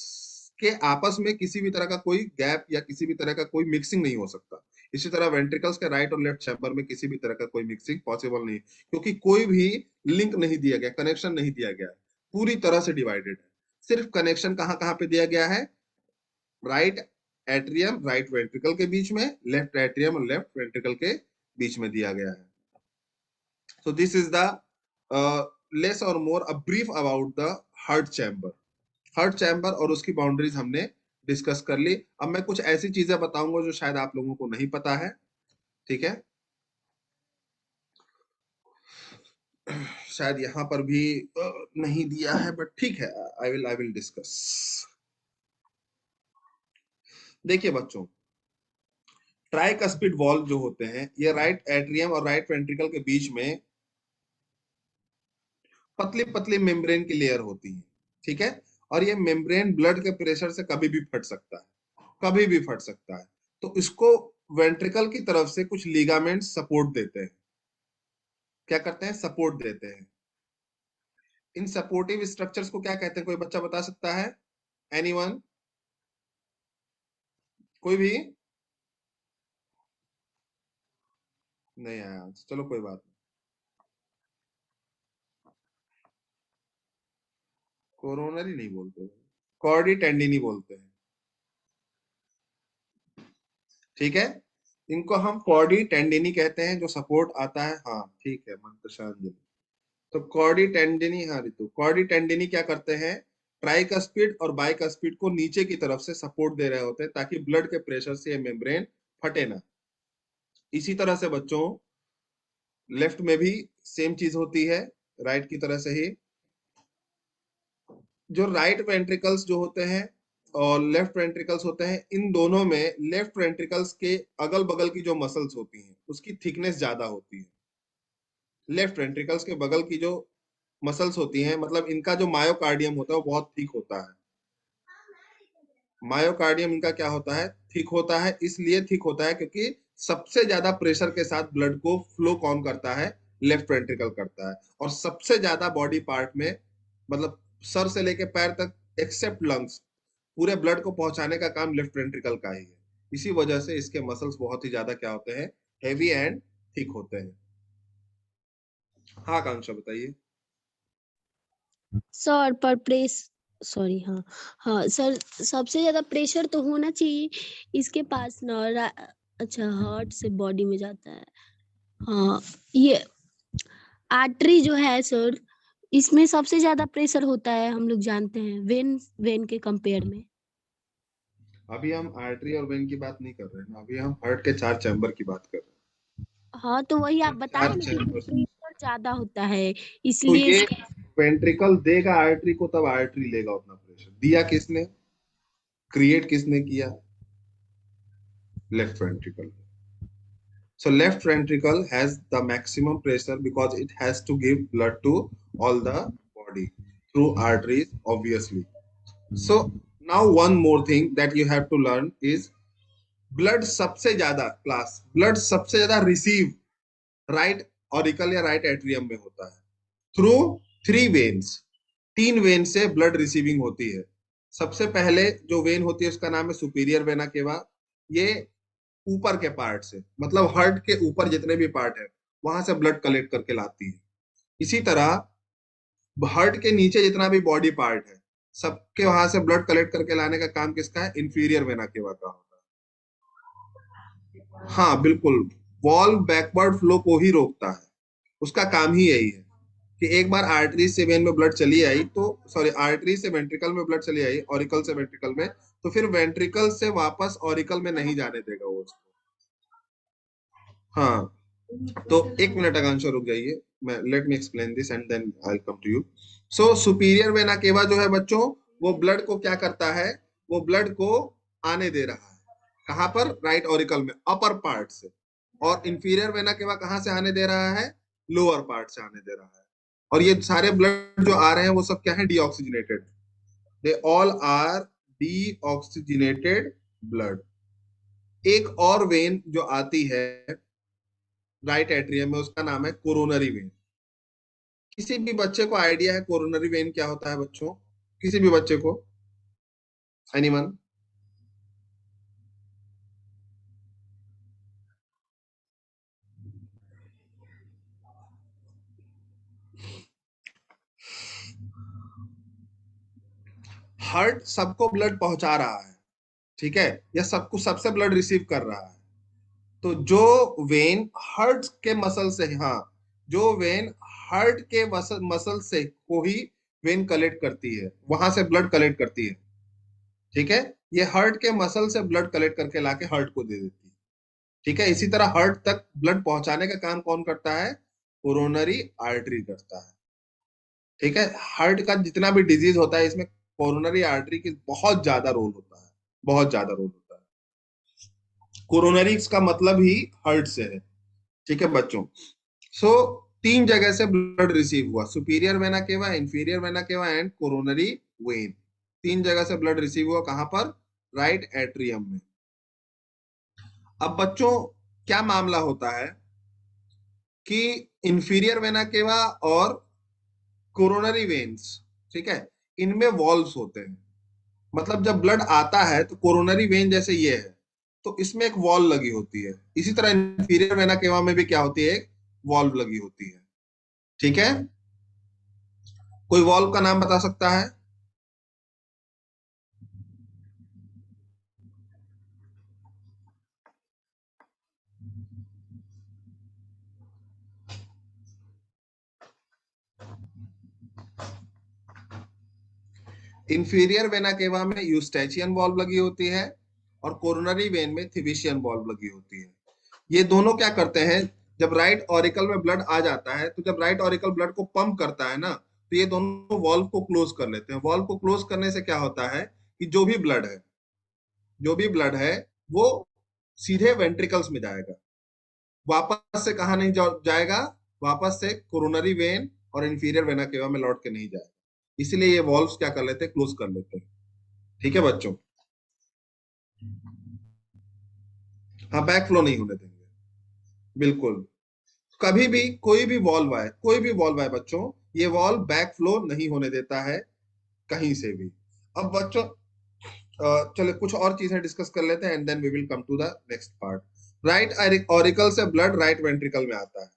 के आपस में किसी भी तरह का कोई गैप या किसी भी तरह का कोई मिक्सिंग नहीं हो सकता। इसी तरह वेंट्रिकल्स के राइट और लेफ्ट चैम्बर में किसी भी तरह का कोई मिक्सिंग पॉसिबल नहीं, क्योंकि कोई भी लिंक नहीं दिया गया, कनेक्शन नहीं दिया गया, पूरी तरह से डिवाइडेड है। सिर्फ कनेक्शन कहाँ कहाँ पे दिया गया है? राइट एट्रियम राइट वेंट्रिकल के बीच में, लेफ्ट एट्रियम और लेफ्ट वेंट्रिकल के बीच में दिया गया है। So this is the less or more a brief about the heart chamber. Heart chamber और उसकी बाउंड्रीज हमने डिस्कस कर ली। अब मैं कुछ ऐसी चीजें बताऊंगा जो शायद आप लोगों को नहीं पता है, ठीक है? शायद यहाँ पर भी नहीं दिया है, बट ठीक है, आई विल डिस्कस। देखिए बच्चों, ट्राइकस्पिड वॉल्व जो होते हैं ये राइट एट्रियम और राइट वेंट्रिकल के बीच में पतली पतली मेम्ब्रेन की लेयर होती है, ठीक है? और ये मेम्ब्रेन ब्लड के प्रेशर से कभी भी फट सकता है, कभी भी फट सकता है। तो इसको वेंट्रिकल की तरफ से कुछ लिगामेंट सपोर्ट देते हैं। क्या करते हैं? सपोर्ट देते हैं। इन सपोर्टिव स्ट्रक्चर्स को क्या कहते हैं? कोई बच्चा बता सकता है? एनीवन? कोई भी नहीं आया? चलो कोई बात नहीं। कोरोनरी नहीं बोलते, कॉर्डी टेंडिनी बोलते हैं, ठीक है? इनको हम कॉर्डी टेंडिनी कहते हैं, जो सपोर्ट आता है। हाँ ठीक है मंतशांजलि। तो कॉर्डी टेंडिनी, हाँ रितु, कॉर्डी टेंडिनी क्या करते हैं? ट्राइकस्पिड और बाइकस्पिड को नीचे की तरफ से सपोर्ट दे रहे होते हैं ताकि ब्लड के प्रेशर से ये मेम्ब्रेन फटे ना। इसी तरह से बच्चों लेफ्ट में भी सेम चीज होती है, राइट की तरह से ही। जो राइट वेंट्रिकल्स जो होते हैं और लेफ्ट वेंट्रिकल्स होते हैं, इन दोनों में लेफ्ट वेंट्रिकल्स के अगल बगल की जो मसल्स होती हैं उसकी थिकनेस ज्यादा होती है। लेफ्ट वेंट्रिकल्स के बगल की जो मसल्स होती हैं, मतलब इनका जो मायोकार्डियम होता है वो बहुत थिक होता है। मायोकार्डियम इनका क्या होता है? थिक होता है। इसलिए थिक होता है क्योंकि सबसे ज्यादा प्रेशर के साथ ब्लड को फ्लो कौन करता है? लेफ्ट वेंट्रिकल करता है। और सबसे ज्यादा बॉडी पार्ट में, मतलब सर से लेके पैर तक एक्सेप्ट लंग्स, पूरे ब्लड को पहुंचाने का काम लेफ्ट वेंट्रिकल का ही है। इसी वजह से इसके मसल्स बहुत ही ज्यादा क्या होते हैं? हेवी एंड थिक होते हैं। हाँ आकांक्षा बताइए। सर पर प्रेस सॉरी हाँ हाँ सर, सबसे ज्यादा प्रेशर तो होना चाहिए इसके पास ना, अच्छा हार्ट से बॉडी में जाता है। हाँ ये आर्टरी जो है सर, इसमें सबसे ज्यादा प्रेशर होता है, हम लोग जानते हैं, वेन वेन के कंपेयर में। अभी हम आर्टरी और वेन की बात नहीं कर रहे हैं ना, अभी हम हार्ट के 4 चैम्बर की बात कर रहे हैं। हाँ तो वही आप बता रहे चार हैं ना कि चैम्बर। प्रेशर ज्यादा होता है तो इसलिए ये वेंट्रिकल देगा आर्टरी को, तब आर्टरी लेगा उतना प्रेशर। दिया किसने? क्रिएट किसने किया? Left ventricle. So left ventricle has the maximum pressure because it has to give blood to all the body through arteries, obviously. So now one more thing that you have to learn is blood सबसे ज्यादा class, blood सबसे ज्यादा receive right auricle या right atrium में होता है through 3 veins. 3 when से blood receiving होती है। सबसे पहले जो वेन होती है उसका नाम है सुपीरियर वेना केवा। ये ऊपर के पार्ट से, मतलब हार्ट के ऊपर जितने भी पार्ट है वहां से ब्लड कलेक्ट करके लाती है। इसी तरह हार्ट के नीचे जितना भी बॉडी पार्ट है सबके वहां से ब्लड कलेक्ट करके लाने का काम किसका है? इंफीरियर वेना केवा का होता है। हाँ बिल्कुल, वॉल्व बैकवर्ड फ्लो को ही रोकता है, उसका काम ही यही है कि एक बार आर्टरी से वेन में ब्लड चली आई तो, सॉरी आर्टरी से वेंट्रिकल में ब्लड चली आई, ऑरिकल से वेंट्रिकल में, तो फिर वेंट्रिकल से वापस ऑरिकल में नहीं जाने देगा वो उसको। हाँ तो 1 मिनट आकांक्षा रुक जाइए, मैं let me explain this and then I will come to you. So superior vena cava जो है बच्चों, वो ब्लड को क्या करता है? वो ब्लड को आने दे रहा है। कहां पर? राइट ऑरिकल में, अपर पार्ट से। और इंफीरियर वेना केवा कहाँ से आने दे रहा है, लोअर पार्ट से आने दे रहा है। और ये सारे ब्लड जो आ रहे हैं वो सब क्या है, deoxygenated, they all are deoxygenated blood. एक और वेन जो आती है राइट एट्रियम में, उसका नाम है कोरोनरी वेन। किसी भी बच्चे को आइडिया है कोरोनरी वेन क्या होता है बच्चों, किसी भी बच्चे को, एनीवन? हार्ट सबको ब्लड पहुंचा रहा है, ठीक है, या सबको सबसे ब्लड रिसीव कर रहा है। तो जो वेन हार्ट के मसल से, हाँ, जो वेन हार्ट के मसल से को ही वेन कलेक्ट करती है, वहां से ब्लड कलेक्ट करती है, ठीक है, ये हार्ट के मसल से ब्लड कलेक्ट करके लाके हार्ट को दे देती है, ठीक है। इसी तरह हार्ट तक ब्लड पहुंचाने का काम कौन करता है, कोरोनरी आर्टरी करता है, ठीक है। हार्ट का जितना भी डिजीज होता है इसमें कोरोनरी आर्टरी की बहुत ज्यादा रोल होता है, बहुत ज्यादा रोल होता है। कोरोनरी का मतलब ही हार्ट से है, ठीक है बच्चों। सो तीन जगह से ब्लड रिसीव हुआ, सुपीरियर वेना केवा, inferior vena cava and coronary when. तीन जगह से ब्लड रिसीव हुआ, कहां पर, राइट एट्रियम में। अब बच्चों क्या मामला होता है कि इंफीरियर वेना केवा और कोरोनरी वेन्स, ठीक है, इनमें वॉल्व्स होते हैं। मतलब जब ब्लड आता है तो कोरोनरी वेन जैसे ये है तो इसमें एक वॉल्व लगी होती है, इसी तरह इंफीरियर वेना केवा में भी क्या होती है, एक वॉल्व लगी होती है, ठीक है। कोई वॉल्व का नाम बता सकता है? इंफीरियर वेना केवा में यूस्टेचियन वॉल्व लगी होती है और कोरोनरी वेन में थिबिशियन वॉल्व लगी होती है। ये दोनों क्या करते हैं, जब राइट ऑरिकल में ब्लड आ जाता है तो जब राइट ऑरिकल ब्लड को पंप करता है ना, तो ये दोनों वॉल्व को क्लोज कर लेते हैं। वॉल्व को क्लोज करने से क्या होता है कि जो भी ब्लड है, जो भी ब्लड है वो सीधे वेंट्रिकल्स में जाएगा, वापस से कहा नहीं जाएगा, वापस से कोरोनरी वेन और इंफीरियर वेना केवा में लौट के नहीं जाएगा। इसलिए ये वॉल्व्स क्या कर लेते हैं, क्लोज कर लेते हैं, ठीक है बच्चों। हाँ, बैक फ्लो नहीं होने देंगे, बिल्कुल। कभी भी कोई भी वॉल्व आए, कोई भी वॉल्व आए बच्चों, ये वॉल्व बैक फ्लो नहीं होने देता है कहीं से भी। अब बच्चों चलो कुछ और चीजें डिस्कस कर लेते हैं and then we will come to the next part. Right auricle से ब्लड राइट वेंट्रिकल में आता है।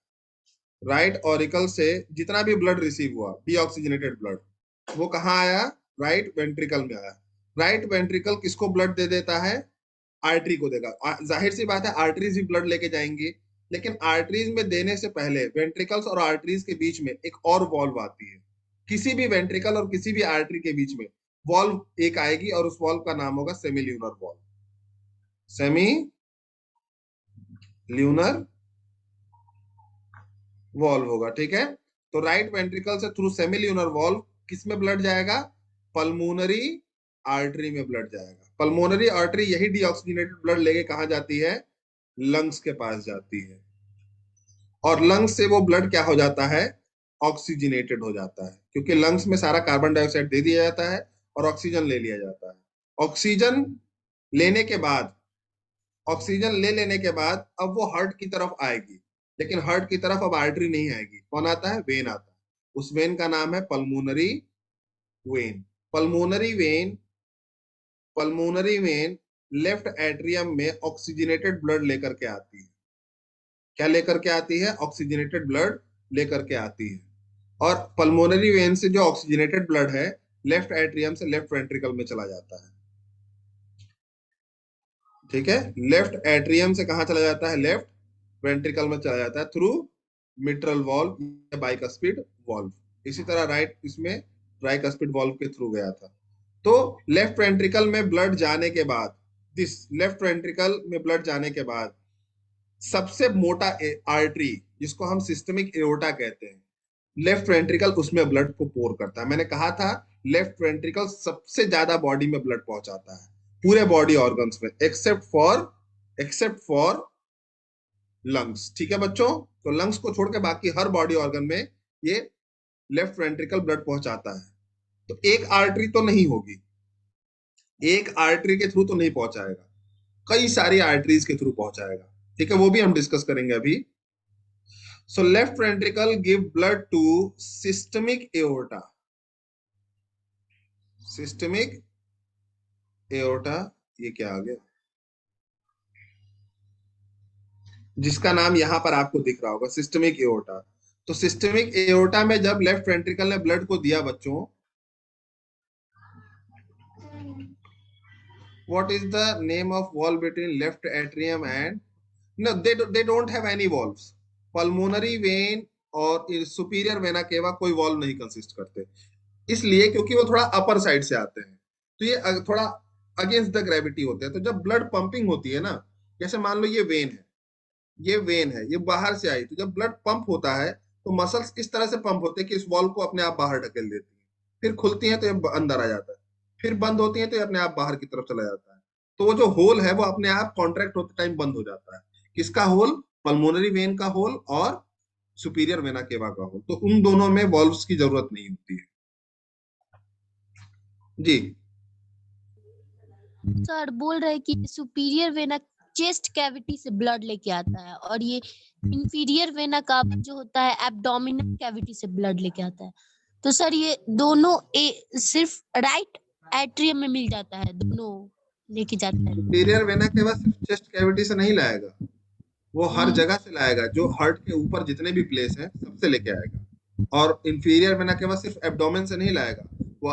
राइट ऑरिकल से जितना भी ब्लड रिसीव हुआ, डीऑक्सीजनेटेड ब्लड, वो कहाँ आया, राइट वेंट्रिकल में आया। राइट वेंट्रिकल किसको ब्लड दे देता है, आर्टरी को देगा। जाहिर सी बात है आर्टरीज ही ब्लड लेके जाएंगी, लेकिन आर्टरीज में देने से पहले वेंट्रिकल्स और आर्टरीज के बीच में एक और वॉल्व आती है। किसी भी वेंट्रिकल और किसी भी आर्टरी के बीच में वॉल्व एक आएगी और उस वॉल्व का नाम होगा semi lunar valve. Semi lunar valve होगा, ठीक है। तो राइट वेंट्रिकल से थ्रू सेमी ल्यूनर वॉल्व किस में ब्लड जाएगा, पल्मोनरी आर्टरी में ब्लड जाएगा। पल्मोनरी आर्टरी यही डीऑक्सीजनेटेड ब्लड लेके कहा जाती है, लंग्स के पास जाती है, और लंग्स से वो ब्लड क्या हो जाता है, ऑक्सीजनेटेड हो जाता है, क्योंकि लंग्स में सारा कार्बन डाइऑक्साइड दे दिया जाता है और ऑक्सीजन ले लिया जाता है। ऑक्सीजन लेने के बाद, ऑक्सीजन ले लेने के बाद अब वो हार्ट की तरफ आएगी, लेकिन हार्ट की तरफ अब आर्टरी नहीं आएगी, कौन आता है, वेन आता है। उस वेन का नाम है pulmonary vein. Pulmonary vein, pulmonary vein left atrium में ऑक्सीजनेटेड ब्लड लेकर के आती है। क्या लेकर के आती है, ऑक्सीजनेटेड ब्लड लेकर के आती है। और पल्मोनरी वेन से जो ऑक्सीजनेटेड ब्लड है लेफ्ट एट्रियम से लेफ्ट वेंट्रिकल में चला जाता है, ठीक है। लेफ्ट एट्रियम से कहा चला जाता है, लेफ्ट वेंट्रिकल में चला जाता है थ्रू मिट्रल वॉल्व या बाइकस्पिड वॉल्व। इसी तरह राइट इसमें ट्राइकस्पिड वॉल्व के थ्रू गया था। तो लेफ्ट वेंट्रिकल में ब्लड जाने के बाद, दिस लेफ्ट वेंट्रिकल में ब्लड जाने के बाद सबसे मोटा आर्टरी जिसको हम सिस्टमिक एओर्टा कहते हैं, लेफ्ट वेंट्रिकल उसमें ब्लड को पोर करता है। मैंने कहा था लेफ्ट वेंट्रिकल सबसे ज्यादा बॉडी में ब्लड पहुंचाता है, पूरे बॉडी ऑर्गन्स में, एक्सेप्ट फॉर लंग्स। ठीक है बच्चों, तो लंग्स को छोड़ के बाकी हर बॉडी ऑर्गन में ये लेफ्ट वेंट्रिकल ब्लड पहुंचाता है। तो एक आर्टरी तो नहीं होगी, एक आर्टरी के थ्रू तो नहीं पहुंचाएगा, कई सारी आर्टरीज के थ्रू पहुंचाएगा। ठीक है, वो भी हम डिस्कस करेंगे अभी। So left ventricle give blood to systemic aorta. Systemic aorta, ये क्या आ गया, जिसका नाम यहां पर आपको दिख रहा होगा, सिस्टमिक एओर्टा। तो सिस्टमिक एओर्टा में जब लेफ्ट वेंट्रिकल ने ब्लड को दिया बच्चों, what is the name of wall between left atrium and, no, they don't have any valves. pulmonary vein और सुपीरियर वेना केवा कोई वॉल्व नहीं कंसिस्ट करते, इसलिए क्योंकि वो थोड़ा अपर साइड से आते हैं, तो ये थोड़ा अगेंस्ट द ग्रेविटी होते हैं। तो जब ब्लड पंपिंग होती है ना, जैसे मान लो ये वेन है, ये वेन है, ये बाहर से आई, तो जब ब्लड पंप होता है तो मसल्स इस तरह से पंप होते हैं कि इस वॉल को अपने आप बाहर ढकेल देती है, फिर खुलती हैं तो ये अंदर आ जाता है, फिर बंद होती हैं तो ये अपने आप बाहर की तरफ चला जाता है। तो वो जो होल है वो अपने आप कॉन्ट्रैक्ट होते टाइम बंद हो जाता है। किसका होल? पल्मोनरी वेन का होल और सुपीरियर वेना केवा का होल। तो उन दोनों में वॉल्व्स की जरूरत नहीं होती है जी। सर बोल रहे कि सुपीरियर वेना चेस्ट कैविटी से ब्लड लेके आता है और ये इंफीरियर वेना का जो होता है एब्डोमिनल कैविटी से ब्लड लेके आता है। तो सर ये दोनों सिर्फ राइट एट्रियम में मिल जाता है, दोनों लेके जाता है। सुपीरियर वेना केवा सिर्फ चेस्ट कैविटी से नहीं लाएगा, वो हर जगह से लाएगा, जो हार्ट के ऊपर जितने भी प्लेस हैं सबसे लेके आएगा। और इंफीरियर वेना केवा सिर्फ एब्डोमेन से नहीं लाएगा, वो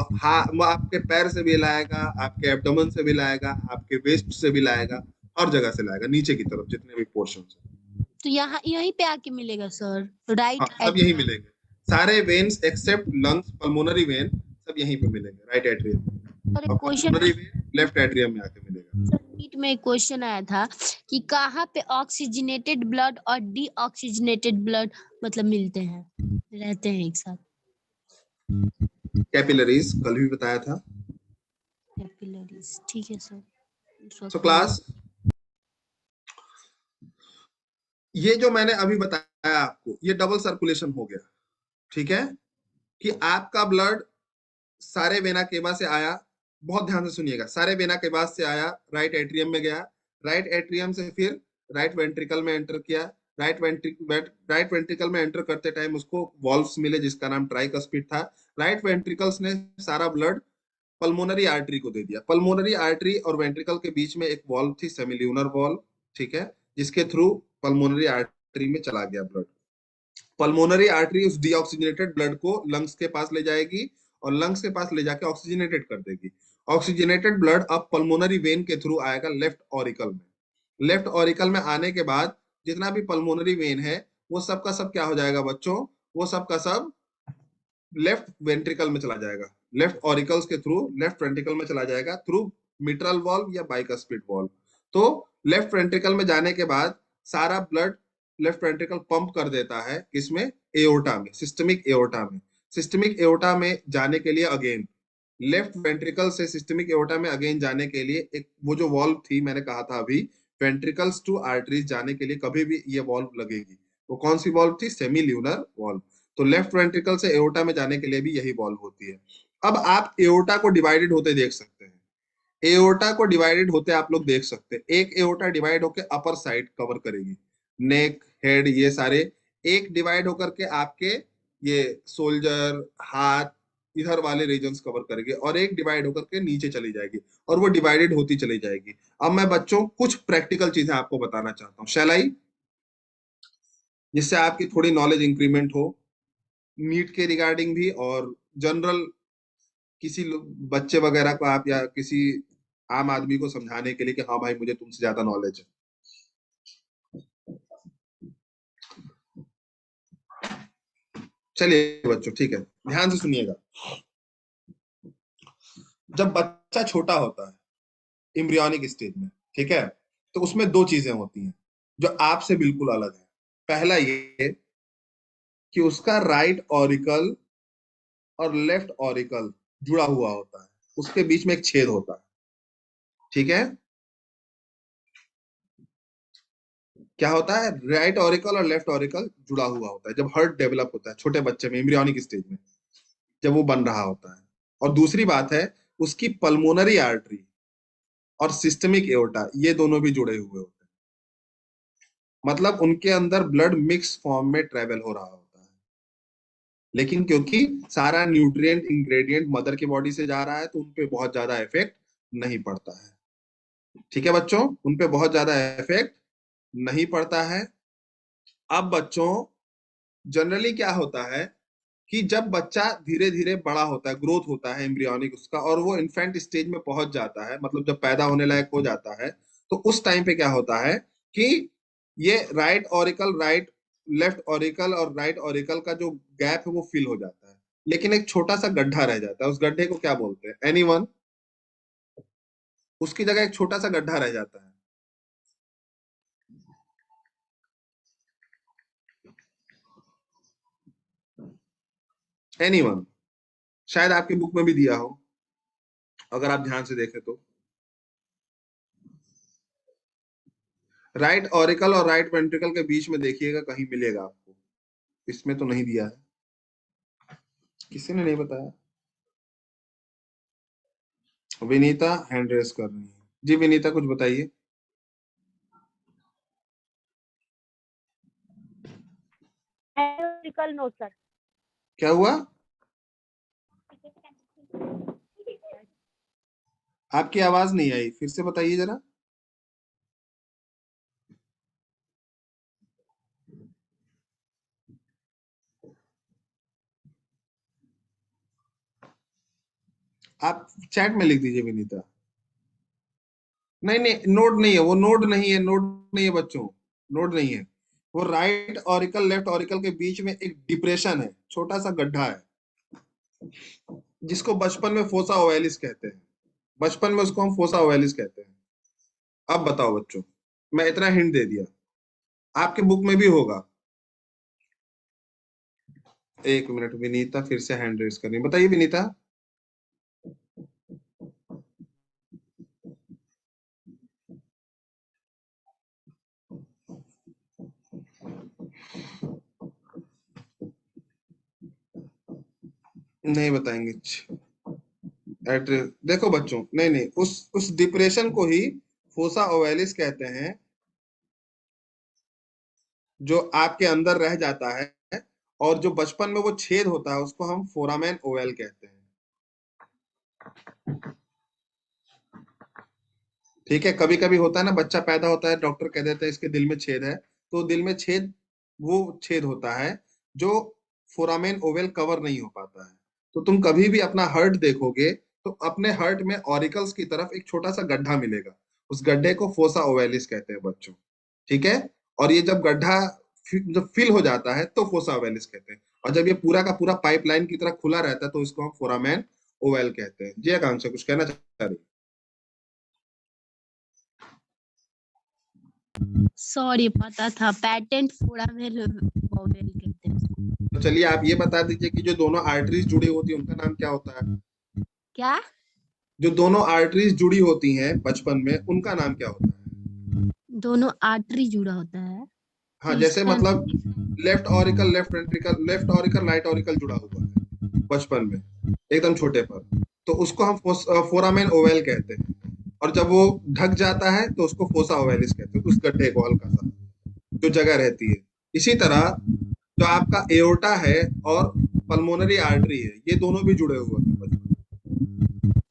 आपके पैर से भी लाएगा, आपके एब्डोमेन से भी लाएगा, आपके वेस्ट से भी लाएगा, हर जगह से लाएगा, नीचे की तरफ जितने भी पोर्शन है। तो यहाँ यहीं पे आके मिलेगा सर राइट? हाँ, सब यही मिलेंगे, सारे veins except lungs, pulmonary vein सब यहीं पे मिलेंगे, राइट एट्रियम में, और पल्मोनरी वेन लेफ्ट एट्रियम में आके मिलेगा। नीट में क्वेश्चन आया था कि कहाँ पे ऑक्सीजनेटेड ब्लड और डीऑक्सीजनेटेड ब्लड मतलब मिलते हैं, रहते हैं एक साथ? कैपिलरीज, कल भी बताया था। कैपिलरीज, ठीक है सर। सो क्लास, ये जो मैंने अभी बताया आपको, ये डबल सर्कुलेशन हो गया। ठीक है, कि आपका ब्लड सारे वेना केवा से आया, बहुत ध्यान से सुनिएगा, सारे वेना केवा से आया, राइट एट्रियम में गया, राइट एट्रियम से फिर राइट वेंट्रिकल में एंटर किया, राइट वेंट्रिकल में एंटर करते टाइम उसको वॉल्व्स मिले जिसका नाम ट्राइकस्पिड था। राइट वेंट्रिकल्स ने सारा ब्लड पल्मोनरी आर्टरी को दे दिया। पल्मोनरी आर्टरी और वेंट्रिकल के बीच में एक वॉल्व थी, सेमिल्यूनर वॉल्व, ठीक है, जिसके थ्रू पल्मोनरी आर्टरी में चला गया ब्लड। पल्मोनरी आर्टरी उस डीऑक्सीजनेटेड ब्लड को लंग्स के पास ले जाएगी और लंग्स के पास ले जाके ऑक्सीजनेटेड कर देगी। ऑक्सीजनेटेड ब्लड अब पल्मोनरी वेन के थ्रू आएगा लेफ्ट ऑरिकल में। लेफ्ट ऑरिकल में आने के बाद जितना भी पल्मोनरी वेन है वो सब का सब क्या हो जाएगा बच्चों, वो सब का सब लेफ्ट वेंट्रिकल में चला जाएगा, लेफ्ट ऑरिकल्स के थ्रू लेफ्ट वेंट्रिकल में चला जाएगा थ्रू मिट्रल वॉल्व या बाइकस्पिड वॉल्व। तो लेफ्ट वेंट्रिकल में जाने के बाद सारा ब्लड लेफ्ट वेंट्रिकल पंप कर देता है, किसमें? एओर्टा में, सिस्टमिक एओर्टा में। सिस्टमिक एओर्टा में जाने के लिए अगेन लेफ्ट वेंट्रिकल से सिस्टमिक एओर्टा में अगेन जाने के लिए एक वो जो वॉल्व थी, मैंने कहा था अभी, वेंट्रिकल्स टू आर्टरीज जाने के लिए कभी भी ये वॉल्व लगेगी। वो कौन सी वॉल्व थी? सेमील्यूनर वॉल्व। तो लेफ्ट वेंट्रिकल से एओर्टा में जाने के लिए भी यही वॉल्व होती है। अब आप एओर्टा को डिवाइडेड होते देख सकते हैं, एओर्टा को डिवाइडेड होते आप लोग देख सकते हैं। एक एओर्टा डिवाइड होकर अपर साइड कवर करेगी, नेक, हेड, ये सारे एक डिवाइड होकर के आपके ये सोल्जर, हाथ, इधर वाले रीजन्स कवर करेगी, और एक डिवाइड होकर के नीचे चली जाएगी, और वो डिवाइडेड होती चली जाएगी। अब मैं बच्चों कुछ प्रैक्टिकल चीजें आपको बताना चाहता हूँ, शैल आई, जिससे आपकी थोड़ी नॉलेज इंक्रीमेंट हो नीट के रिगार्डिंग भी, और जनरल किसी बच्चे वगैरह को आप या किसी आम आदमी को समझाने के लिए कि हाँ भाई मुझे तुमसे ज्यादा नॉलेज है। चलिए बच्चों, ठीक है, ध्यान से सुनिएगा। जब बच्चा छोटा होता है एम्ब्रियोनिक स्टेज में, ठीक है, तो उसमें दो चीजें होती हैं जो आपसे बिल्कुल अलग है। पहला ये कि उसका राइट ऑरिकल और लेफ्ट ऑरिकल जुड़ा हुआ होता है, उसके बीच में एक छेद होता है, ठीक है। क्या होता है, राइट ऑरिकल और लेफ्ट ऑरिकल जुड़ा हुआ होता है जब हार्ट डेवलप होता है छोटे बच्चे में, एम्ब्रियोनिक स्टेज में जब वो बन रहा होता है। और दूसरी बात है, उसकी पल्मोनरी आर्टरी और सिस्टमिक एओर्टा ये दोनों भी जुड़े हुए होते हैं, मतलब उनके अंदर ब्लड मिक्स फॉर्म में ट्रेवल हो रहा होता है। लेकिन क्योंकि सारा न्यूट्रिएंट इंग्रेडिएंट मदर की बॉडी से जा रहा है तो उनपे बहुत ज्यादा इफेक्ट नहीं पड़ता है। ठीक है बच्चों, उनपे बहुत ज्यादा इफेक्ट नहीं पड़ता है। अब बच्चों जनरली क्या होता है कि जब बच्चा धीरे धीरे बड़ा होता है, ग्रोथ होता है एम्ब्रियोनिक उसका, और वो इन्फेंट स्टेज में पहुंच जाता है, मतलब जब पैदा होने लायक हो जाता है, तो उस टाइम पे क्या होता है कि ये right auricle, right left auricle और राइट ऑरिकल का जो गैप है वो फिल हो जाता है, लेकिन एक छोटा सा गड्ढा रह जाता है। उस गड्ढे को क्या बोलते हैं, एनीवन? उसकी जगह एक छोटा सा गड्ढा रह जाता है। एनीवन? शायद आपकी बुक में भी दिया हो, अगर आप ध्यान से देखें तो। राइट ऑरिकल और राइट वेंट्रिकल के बीच में देखिएगा, कहीं मिलेगा आपको। इसमें तो नहीं दिया है, किसी ने नहीं बताया। विनीता हैंड रेस कर रही है। जी विनीता, कुछ बताइए। Auricle no sir. क्या हुआ? आपकी आवाज नहीं आई, फिर से बताइए जरा। आप चैट में लिख दीजिए विनीता। नहीं नहीं, नोड नहीं है वो, नोड नहीं है, नोड नहीं है बच्चों, नोड नहीं है। वो राइट ऑरिकल लेफ्ट ऑरिकल के बीच में एक डिप्रेशन है, छोटा सा गड्ढा है, जिसको बचपन में फोसा ओवेलिस कहते हैं। बचपन में उसको हम फोसा ओवेलिस कहते हैं। अब बताओ बच्चों, मैं इतना हिंट दे दिया, आपके बुक में भी होगा। एक मिनट, विनीता फिर से हैंड रेस कर रही है, बताइए विनीता। नहीं बताएंगे। एड्रेस देखो बच्चों, नहीं नहीं, उस डिप्रेशन को ही फोसा ओवेलिस कहते हैं, जो आपके अंदर रह जाता है, और जो बचपन में वो छेद होता है उसको हम फोरामेन ओवेल कहते हैं। ठीक है, कभी कभी होता है ना, बच्चा पैदा होता है, डॉक्टर कह देते हैं इसके दिल में छेद है, तो दिल में छेद, वो छेद होता है जो फोरामेन ओवेल कवर नहीं हो पाता है। तो तुम कभी भी अपना हर्ट देखोगे तो अपने हर्ट में ऑरिकल्स की तरफ एक छोटा सा गड्ढा मिलेगा, उस गड्ढे को फोसा ओवेलिस कहते हैं बच्चों। ठीक है, और ये जब गड्ढा जब फिल हो जाता है तो फोसा ओवेलिस कहते हैं, और जब ये पूरा का पूरा पाइपलाइन की तरह खुला रहता है तो इसको हम फोरामेन ओवेल कहते हैं। जी आकांक्षा, कुछ कहना चाह रही? सॉरी, पता था, पैटेंट फोरामेन ओवेल कहते हैं उसको। तो चलिए आप ये बता दीजिए कि जो दोनों आर्टरीज जुड़ी होती है उनका नाम क्या होता है? क्या? जो दोनों आर्टरीज जुड़ी होती हैं बचपन में उनका नाम क्या होता है? दोनों आर्टरी जुड़ा होता है हाँ, तो जैसे इसका मतलब left auricle left ventricle, left auricle right auricle जुड़ा हुआ है बचपन में एकदम छोटे पर, तो उसको हम फोरामेन ओवेल कहते हैं, और जब वो ढक जाता है तो उसको फोसा ओवेलिस कहते हैं, उस गड्ढे को हल्का सा जो जगह रहती है। इसी तरह जो आपका एओर्टा है और पल्मोनरी आर्टरी है, ये दोनों भी जुड़े हुए हैं बचपन।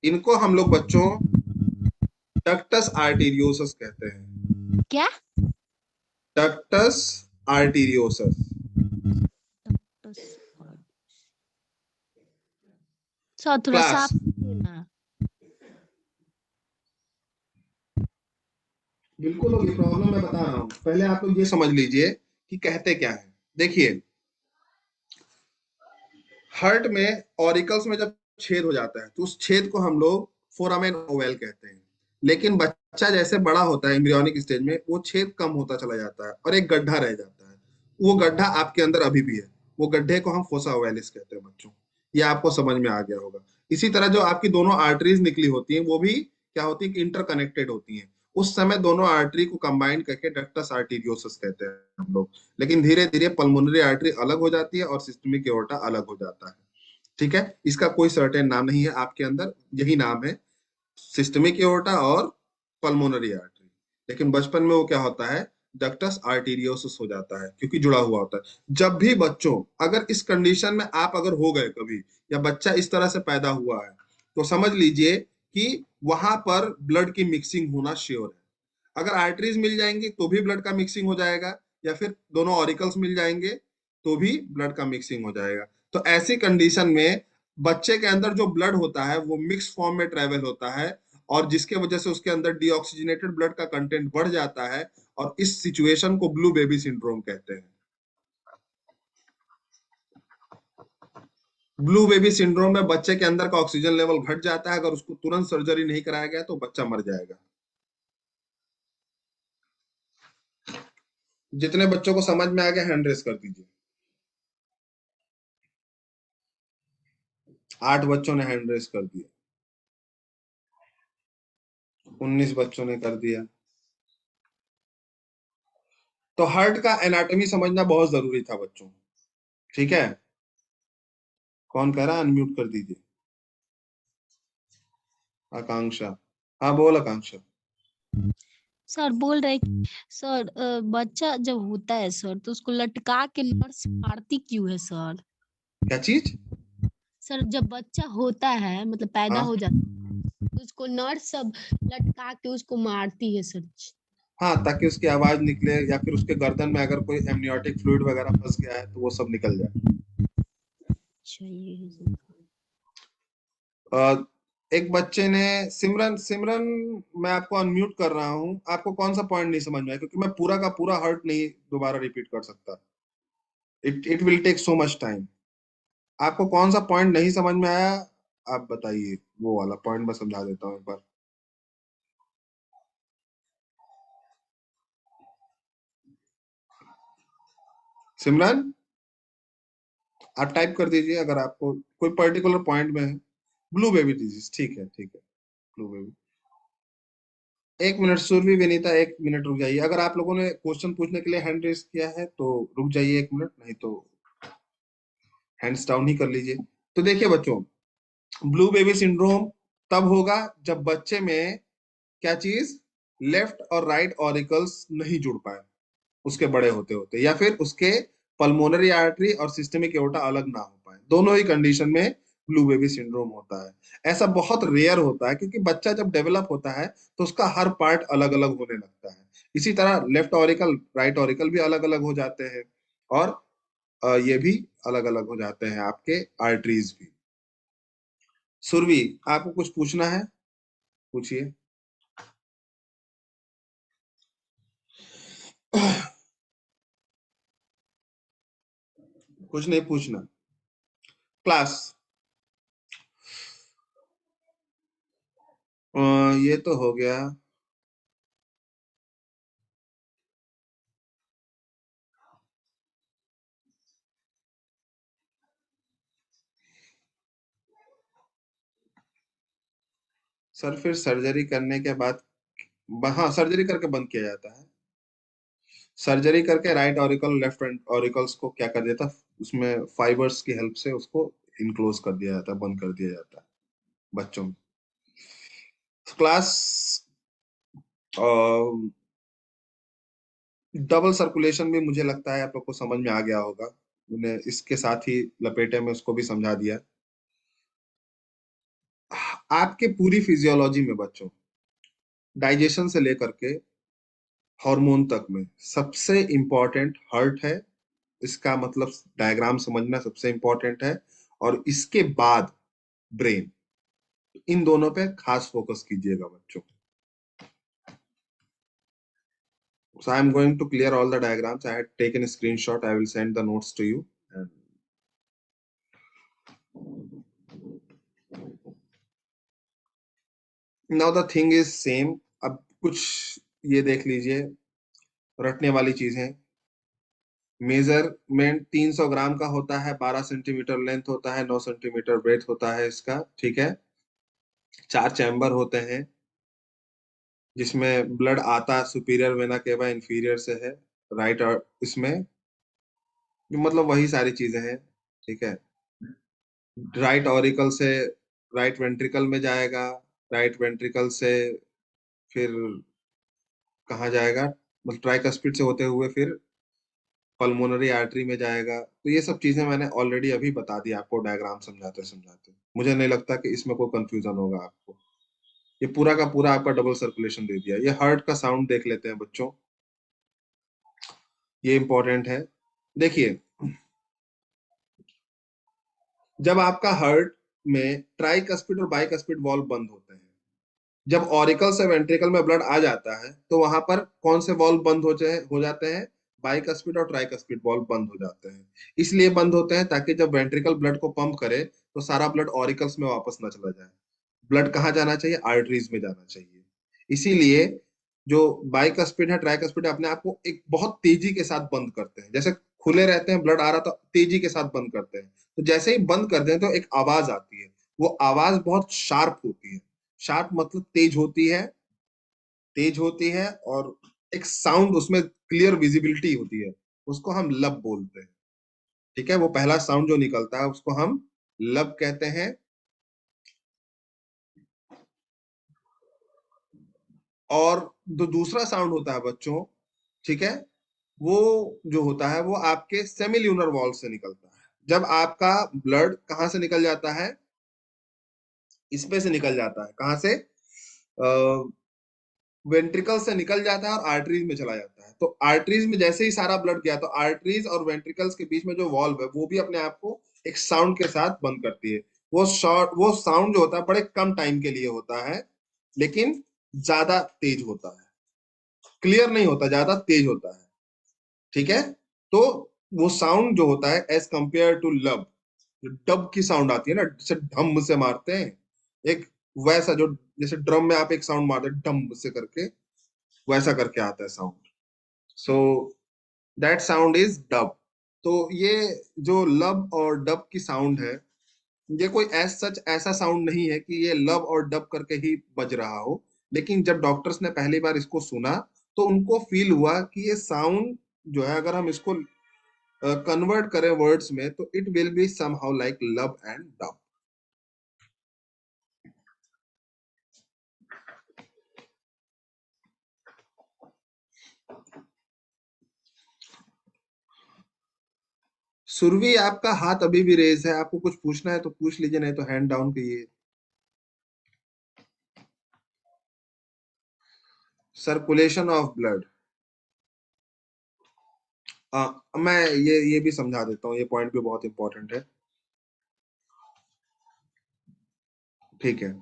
इनको हम लोग बच्चों डक्टस आर्टीरियोसस कहते हैं। क्या? डक्टस आर्टीरियोसस। सर थोड़ा क्लास, साफ ना। बिल्कुल होगी प्रॉब्लम, मैं बता रहा हूँ, पहले आप लोग ये समझ लीजिए कि कहते क्या है। देखिए, हार्ट में ऑरिकल्स में जब छेद हो जाता है तो उस छेद को हम लोग फोरामेन ओवेल कहते हैं, लेकिन बच्चा जैसे बड़ा होता है एम्ब्रियोनिक स्टेज में, वो छेद कम होता चला जाता है और एक गड्ढा रह जाता है। वो गड्ढा आपके अंदर अभी भी है, वो गड्ढे को हम फोसा ओवेलिस कहते हैं बच्चों। ये आपको समझ में आ गया होगा। इसी तरह जो आपकी दोनों आर्टरीज निकली होती हैं वो भी क्या होती है कि इंटरकनेक्टेड होती हैं, उस समय दोनों आर्टरी को कंबाइन करके डक्टस आर्टीरियोसिस कहते हैं हम लोग। लेकिन धीरे धीरे पल्मोनरी आर्टरी अलग हो जाती है और सिस्टमिक एओर्टा अलग हो जाता है। ठीक है, इसका कोई सर्टेन नाम नहीं है, आपके अंदर यही नाम है, सिस्टमिक एओर्टा और पल्मोनरी आर्टरी। लेकिन बचपन में वो क्या होता है, डक्टस आर्टीरियोसिस हो जाता है, क्योंकि जुड़ा हुआ होता है। जब भी बच्चों, अगर इस कंडीशन में आप अगर हो गए कभी, या बच्चा इस तरह से पैदा हुआ है, तो समझ लीजिए कि वहां पर ब्लड की मिक्सिंग होना श्योर है। अगर आर्टरीज मिल जाएंगी तो भी ब्लड का मिक्सिंग हो जाएगा, या फिर दोनों ऑरिकल्स मिल जाएंगे तो भी ब्लड का मिक्सिंग हो जाएगा। तो ऐसी कंडीशन में बच्चे के अंदर जो ब्लड होता है वो मिक्स फॉर्म में ट्रेवल होता है, और जिसके वजह से उसके अंदर डीऑक्सीजनेटेड ब्लड का कंटेंट बढ़ जाता है, और इस सिचुएशन को ब्लू बेबी सिंड्रोम कहते हैं। ब्लू बेबी सिंड्रोम में बच्चे के अंदर का ऑक्सीजन लेवल घट जाता है, अगर उसको तुरंत सर्जरी नहीं कराया गया तो बच्चा मर जाएगा। जितने बच्चों को समझ में आ गया हैंड रेस कर दीजिए। 8 बच्चों ने हैंड रेस कर दिया, 19 बच्चों ने कर दिया। तो हार्ट का एनाटॉमी समझना बहुत जरूरी था बच्चों। ठीक है, कौन कह रहा है, अनम्यूट कर दीजिए। आकांक्षा, हाँ बोल आकांक्षा। सर बोल रहे सर बच्चा जब होता है सर तो उसको लटका के नर्स मारती क्यों है सर? क्या चीज? सर जब बच्चा होता है मतलब पैदा हाँ हो जाता है तो उसको नर्स सब लटका के उसको मारती है सर। हाँ, ताकि उसकी आवाज निकले, या फिर उसके गर्दन में अगर कोई एमनियोटिक फ्लूइड वगैरह फंस गया है तो वो सब निकल जाए। अच्छा ये है सर। एक बच्चे ने, सिमरन, सिमरन मैं आपको अनम्यूट कर रहा हूँ, आपको कौन सा पॉइंट नहीं समझ में आया, क्योंकि मैं पूरा का पूरा हर्ट नहीं दोबारा रिपीट कर सकता, it will take so much time. आपको कौन सा पॉइंट नहीं समझ में आया, आप बताइए, वो वाला पॉइंट मैं समझा देता हूँ एक बार। सिमरन, आप टाइप कर दीजिए अगर आपको कोई पर्टिकुलर पॉइंट में है। ब्लू बेबी डिजीज, ठीक है ठीक है, ब्लू बेबी। एक मिनट सुरभि विनीता, एक मिनट रुक जाइए। अगर आप लोगों ने क्वेश्चन पूछने के लिए हैंड रेस किया है तो रुक जाइए एक मिनट, नहीं तो हैंड्स डाउन ही कर लीजिए। तो देखिए बच्चों, ब्लू बेबी सिंड्रोम तब होगा जब बच्चे में क्या चीज, लेफ्ट और राइट ऑरिकल्स नहीं जुड़ पाए उसके बड़े होते होते, या फिर उसके पल्मोनरी आर्टरी और सिस्टमिक एओर्टा अलग ना हो पाए। दोनों ही कंडीशन में ब्लू बेबी सिंड्रोम होता है। ऐसा बहुत रेयर होता है, क्योंकि बच्चा जब डेवलप होता है तो उसका हर पार्ट अलग अलग होने लगता है। इसी तरह लेफ्ट ऑरिकल राइट ऑरिकल भी अलग अलग हो जाते हैं, और ये भी अलग अलग हो जाते हैं आपके आर्टरीज भी। सुरभि, आपको कुछ पूछना है, पूछिए। कुछ नहीं पूछना क्लास? ये तो हो गया। सर फिर सर्जरी करने के बाद, हाँ सर्जरी करके बंद किया जाता है। सर्जरी करके राइट ऑरिकल लेफ्ट ऑरिकल्स को क्या कर देता, उसमें फाइबर्स की हेल्प से उसको इनक्लोज कर दिया जाता है, बंद कर दिया जाता है बच्चों में। क्लास, डबल सर्कुलेशन भी मुझे लगता है आप लोग को समझ में आ गया होगा, मैंने इसके साथ ही लपेटे में उसको भी समझा दिया। आपके पूरी फिजियोलॉजी में बच्चों, डाइजेशन से लेकर के हार्मोन तक में सबसे इंपॉर्टेंट हार्ट है। इसका मतलब डायग्राम समझना सबसे इंपॉर्टेंट है, और इसके बाद ब्रेन। इन दोनों पे खास फोकस कीजिएगा बच्चों। So I am going to clear all the diagrams. I had taken a screenshot. I will send the notes to you. And now the thing is same. अब कुछ ये देख लीजिए, रटने वाली चीजें। मेजरमेंट 300 ग्राम का होता है, 12 सेंटीमीटर लेंथ होता है, 9 सेंटीमीटर ब्रेथ होता है इसका। ठीक है, 4 चैम्बर होते हैं। जिसमें ब्लड आता सुपीरियर वेना केवा इंफीरियर से है, राइट, और इसमें मतलब वही सारी चीजें हैं, ठीक है। राइट ऑरिकल से राइट वेंट्रिकल में जाएगा, राइट वेंट्रिकल से फिर कहाँ जाएगा, मतलब ट्राइकस्पिड से होते हुए फिर पल्मोनरी आर्टरी में जाएगा। तो ये सब चीजें मैंने ऑलरेडी अभी बता दी आपको डायग्राम समझाते समझाते। मुझे नहीं लगता कि इसमें कोई कंफ्यूजन होगा आपको। ये पूरा का पूरा आपका डबल सर्कुलेशन दे दिया। ये हार्ट का साउंड देख लेते हैं बच्चों, ये इंपॉर्टेंट है। देखिए, जब आपका हार्ट में ट्राइकस्पिड और बाइकस्पिड वॉल्व बंद होते हैं, जब ऑरिकल से वेंट्रिकल में ब्लड आ जाता है तो वहां पर कौन से वॉल्व बंद हो जाते हैं, बाइकस्पिड और ट्राइकस्पिड वॉल्व बंद हो जाते हैं। इसलिए बंद होते हैं ताकि जब वेंट्रिकल ब्लड को पंप करे तो सारा ब्लड ऑरिकल्स में वापस ना चला जाए। ब्लड कहाँ जाना चाहिए, आर्टरीज में जाना चाहिए। इसीलिए जो बाइकस्पिड है ट्राइकस्पिड है अपने आप को एक बहुत तेजी के साथ बंद करते हैं। जैसे खुले रहते हैं, ब्लड आ रहा तो तेजी के साथ बंद करते हैं, तो जैसे ही बंद कर दें तो एक आवाज आती है। वो आवाज बहुत शार्प होती है। शार्प मतलब तेज होती है, तेज होती है, और एक साउंड उसमें क्लियर विजिबिलिटी होती है, उसको हम लब बोलते हैं। ठीक है, वो पहला साउंड जो निकलता है उसको हम लब कहते हैं। और जो दूसरा साउंड होता है बच्चों, ठीक है, वो जो होता है वो आपके सेमिल्यूनर वॉल्व से निकलता है। जब आपका ब्लड कहां से निकल जाता है, इसमें से निकल जाता है, कहां से, वेंट्रिकल से निकल जाता है और आर्टरीज में चला जाता है। तो आर्टरीज में जैसे ही सारा ब्लड गया तो आर्टरीज और वेंट्रिकल्स के बीच में जो वॉल्व है वो भी अपने आप को एक साउंड के साथ बंद करती है। वो साउंड जो होता है बड़े कम टाइम के लिए होता है, लेकिन ज्यादा तेज होता है, क्लियर नहीं होता, ज्यादा तेज होता है। ठीक है, तो वो साउंड जो होता है एज कंपेयर टू लब, जो डब की साउंड आती है ना, जैसे ढम से मारते हैं एक, वैसा जो जैसे ड्रम में आप एक साउंड मारते हैं डम से करके, वैसा करके आता है sound. So that sound is dub. तो ये जो लब और डब की साउंड है, ये कोई एज सच ऐसा साउंड नहीं है कि ये लब और डब करके ही बज रहा हो। लेकिन जब डॉक्टर्स ने पहली बार इसको सुना तो उनको फील हुआ कि ये साउंड जो है, अगर हम इसको कन्वर्ट करें वर्ड्स में तो it will be somehow like लब एंड डब। सुरभि, आपका हाथ अभी भी रेज है, आपको कुछ पूछना है तो पूछ लीजिए, नहीं तो हैंड डाउन कीजिए। सर्कुलेशन ऑफ ब्लड, मैं ये भी समझा देता हूँ, ये पॉइंट भी बहुत इंपॉर्टेंट है। ठीक है,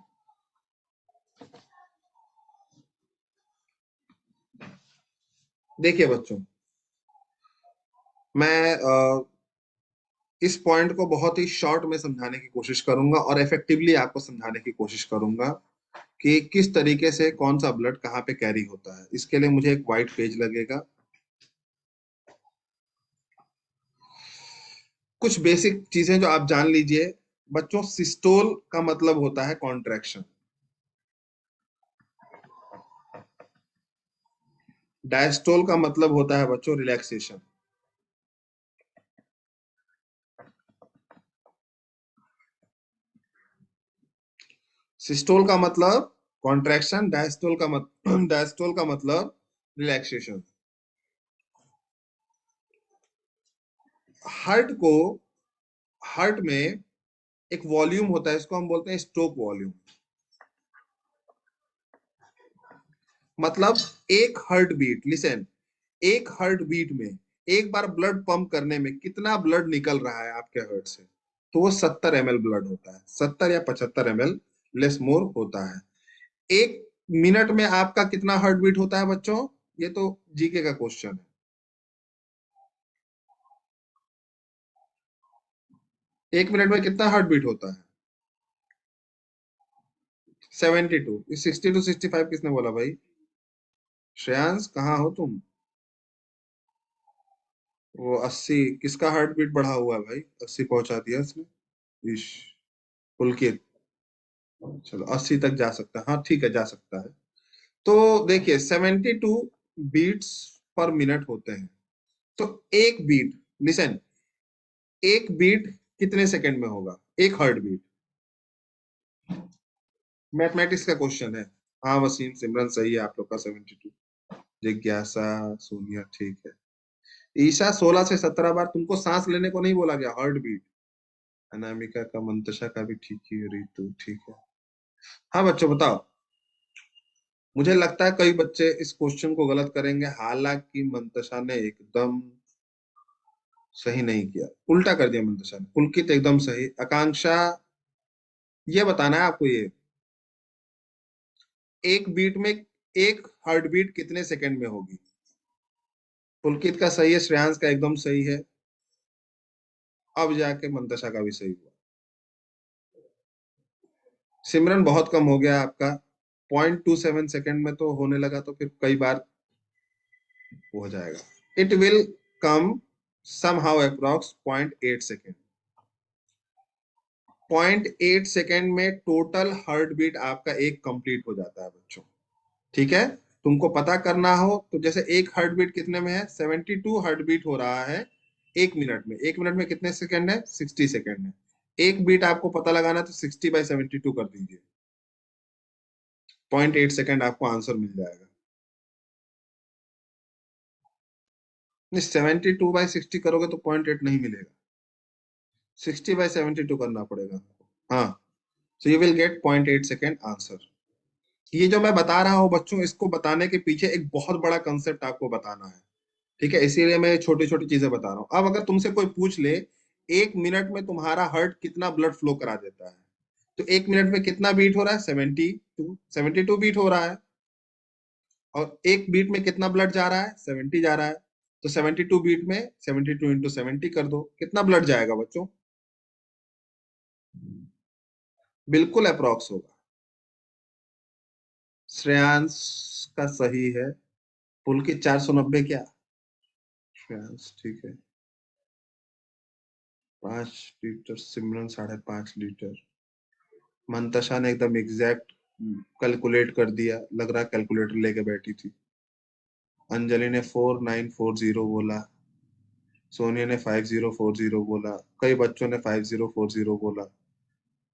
देखिए बच्चों, मैं इस पॉइंट को बहुत ही शॉर्ट में समझाने की कोशिश करूंगा और इफेक्टिवली आपको समझाने की कोशिश करूंगा कि किस तरीके से कौन सा ब्लड कहाँ पे कैरी होता है। इसके लिए मुझे एक व्हाइट पेज लगेगा। कुछ बेसिक चीजें जो आप जान लीजिए बच्चों। सिस्टोल का मतलब होता है कॉन्ट्रैक्शन, डायस्टोल का मतलब होता है बच्चों रिलैक्सेशन। सिस्टोल का मतलब कॉन्ट्रैक्शन, डायस्टोल का मतलब रिलैक्सेशन। हार्ट को, हार्ट में एक वॉल्यूम होता है, इसको हम बोलते हैं स्ट्रोक वॉल्यूम। मतलब एक हार्ट बीट, लिसन, एक हार्ट बीट में एक बार ब्लड पंप करने में कितना ब्लड निकल रहा है आपके हार्ट से, तो वो 70 ml ब्लड होता है, 70 या 75 ml, लेस मोर होता है। एक मिनट में आपका कितना हार्ट बीट होता है बच्चों, ये तो जीके का क्वेश्चन है। एक मिनट में कितना हार्ट बीट होता है, 72। 60 to 65 किसने बोला भाई, श्रेयांश कहाँ हो तुम। वो 80 किसका हार्ट बीट बढ़ा हुआ है भाई, 80 पहुंचा दिया इसने, इश, पुलकित। चलो 80 तक जा सकता है, हाँ ठीक है जा सकता है। तो देखिए 72 बीट्स पर मिनट होते हैं। तो एक बीट, लिसन, एक बीट कितने सेकंड में होगा? एक हार्ट बीट। मैथमेटिक्स का क्वेश्चन है। हाँ वसीम सिमरन सही है आप लोग का 72। जिज्ञासा, सोनिया ठीक है। ईशा 16 से 17 बार। तुमको सांस लेने को नहीं बोला गया, हार्ट बीट। अनामिका का, मंतशा का भी ठीक ही है, रितु ठीक है। हाँ बच्चों बताओ। मुझे लगता है कई बच्चे इस क्वेश्चन को गलत करेंगे, हालांकि मंतशा ने एकदम सही नहीं किया, उल्टा कर दिया मंतशा ने। पुलकित एकदम सही। आकांक्षा, ये बताना है आपको, ये एक बीट में एक हार्ट बीट कितने सेकंड में होगी? पुलकित का सही है, श्रेयांश का एकदम सही है, अब जाके मंतशा का भी सही हुआ। सिमरन बहुत कम हो गया आपका, 0.27 सेकंड में तो होने लगा, तो फिर कई बार हो जाएगा। It will come somehow approx 0.8 second. 0.8 second में टोटल हार्ट बीट आपका एक कंप्लीट हो जाता है बच्चों। ठीक है, तुमको पता करना हो तो जैसे एक हार्ट बीट कितने में है? 72 हार्ट बीट हो रहा है एक मिनट में। एक मिनट में कितने सेकंड है? 60 सेकंड है। एक बीट आपको पता लगाना तो 60/72 कर दीजिए, 0.8 सेकंड आपको आंसर मिल जाएगा। नहीं, 72/60 करोगे तो 0.8 नहीं मिलेगा, 60/72 करना पड़ेगा। हाँ, so you will get 0.8 second answer. ये जो मैं बता रहा हूँ बच्चों, इसको बताने के पीछे एक बहुत बड़ा कंसेप्ट आपको बताना है। ठीक है, इसीलिए मैं छोटी छोटी चीजें बता रहा हूँ। अब अगर तुमसे कोई पूछ ले, एक मिनट में तुम्हारा हार्ट कितना ब्लड फ्लो करा देता है, तो एक मिनट में कितना बीट हो रहा है? 72 बीट हो रहा है। और एक बीट में कितना ब्लड जा रहा है? 70 जा रहा है। तो 72 बीट में 72 × 70 कर दो, कितना ब्लड जाएगा बच्चों? बिल्कुल अप्रोक्स होगा। श्रेयांश का सही है। पुलकित 490 क्या? श्रेयांश ठीक है। 5 लीटर, सिमरन 5.5 लीटर। मंतशा ने एकदम एग्जैक्ट कैलकुलेट कर दिया, लग रहा कैलकुलेटर लेके बैठी थी। अंजलि ने 4940 बोला। सोनिया ने 5040 बोला। कई बच्चों ने 5040 बोला।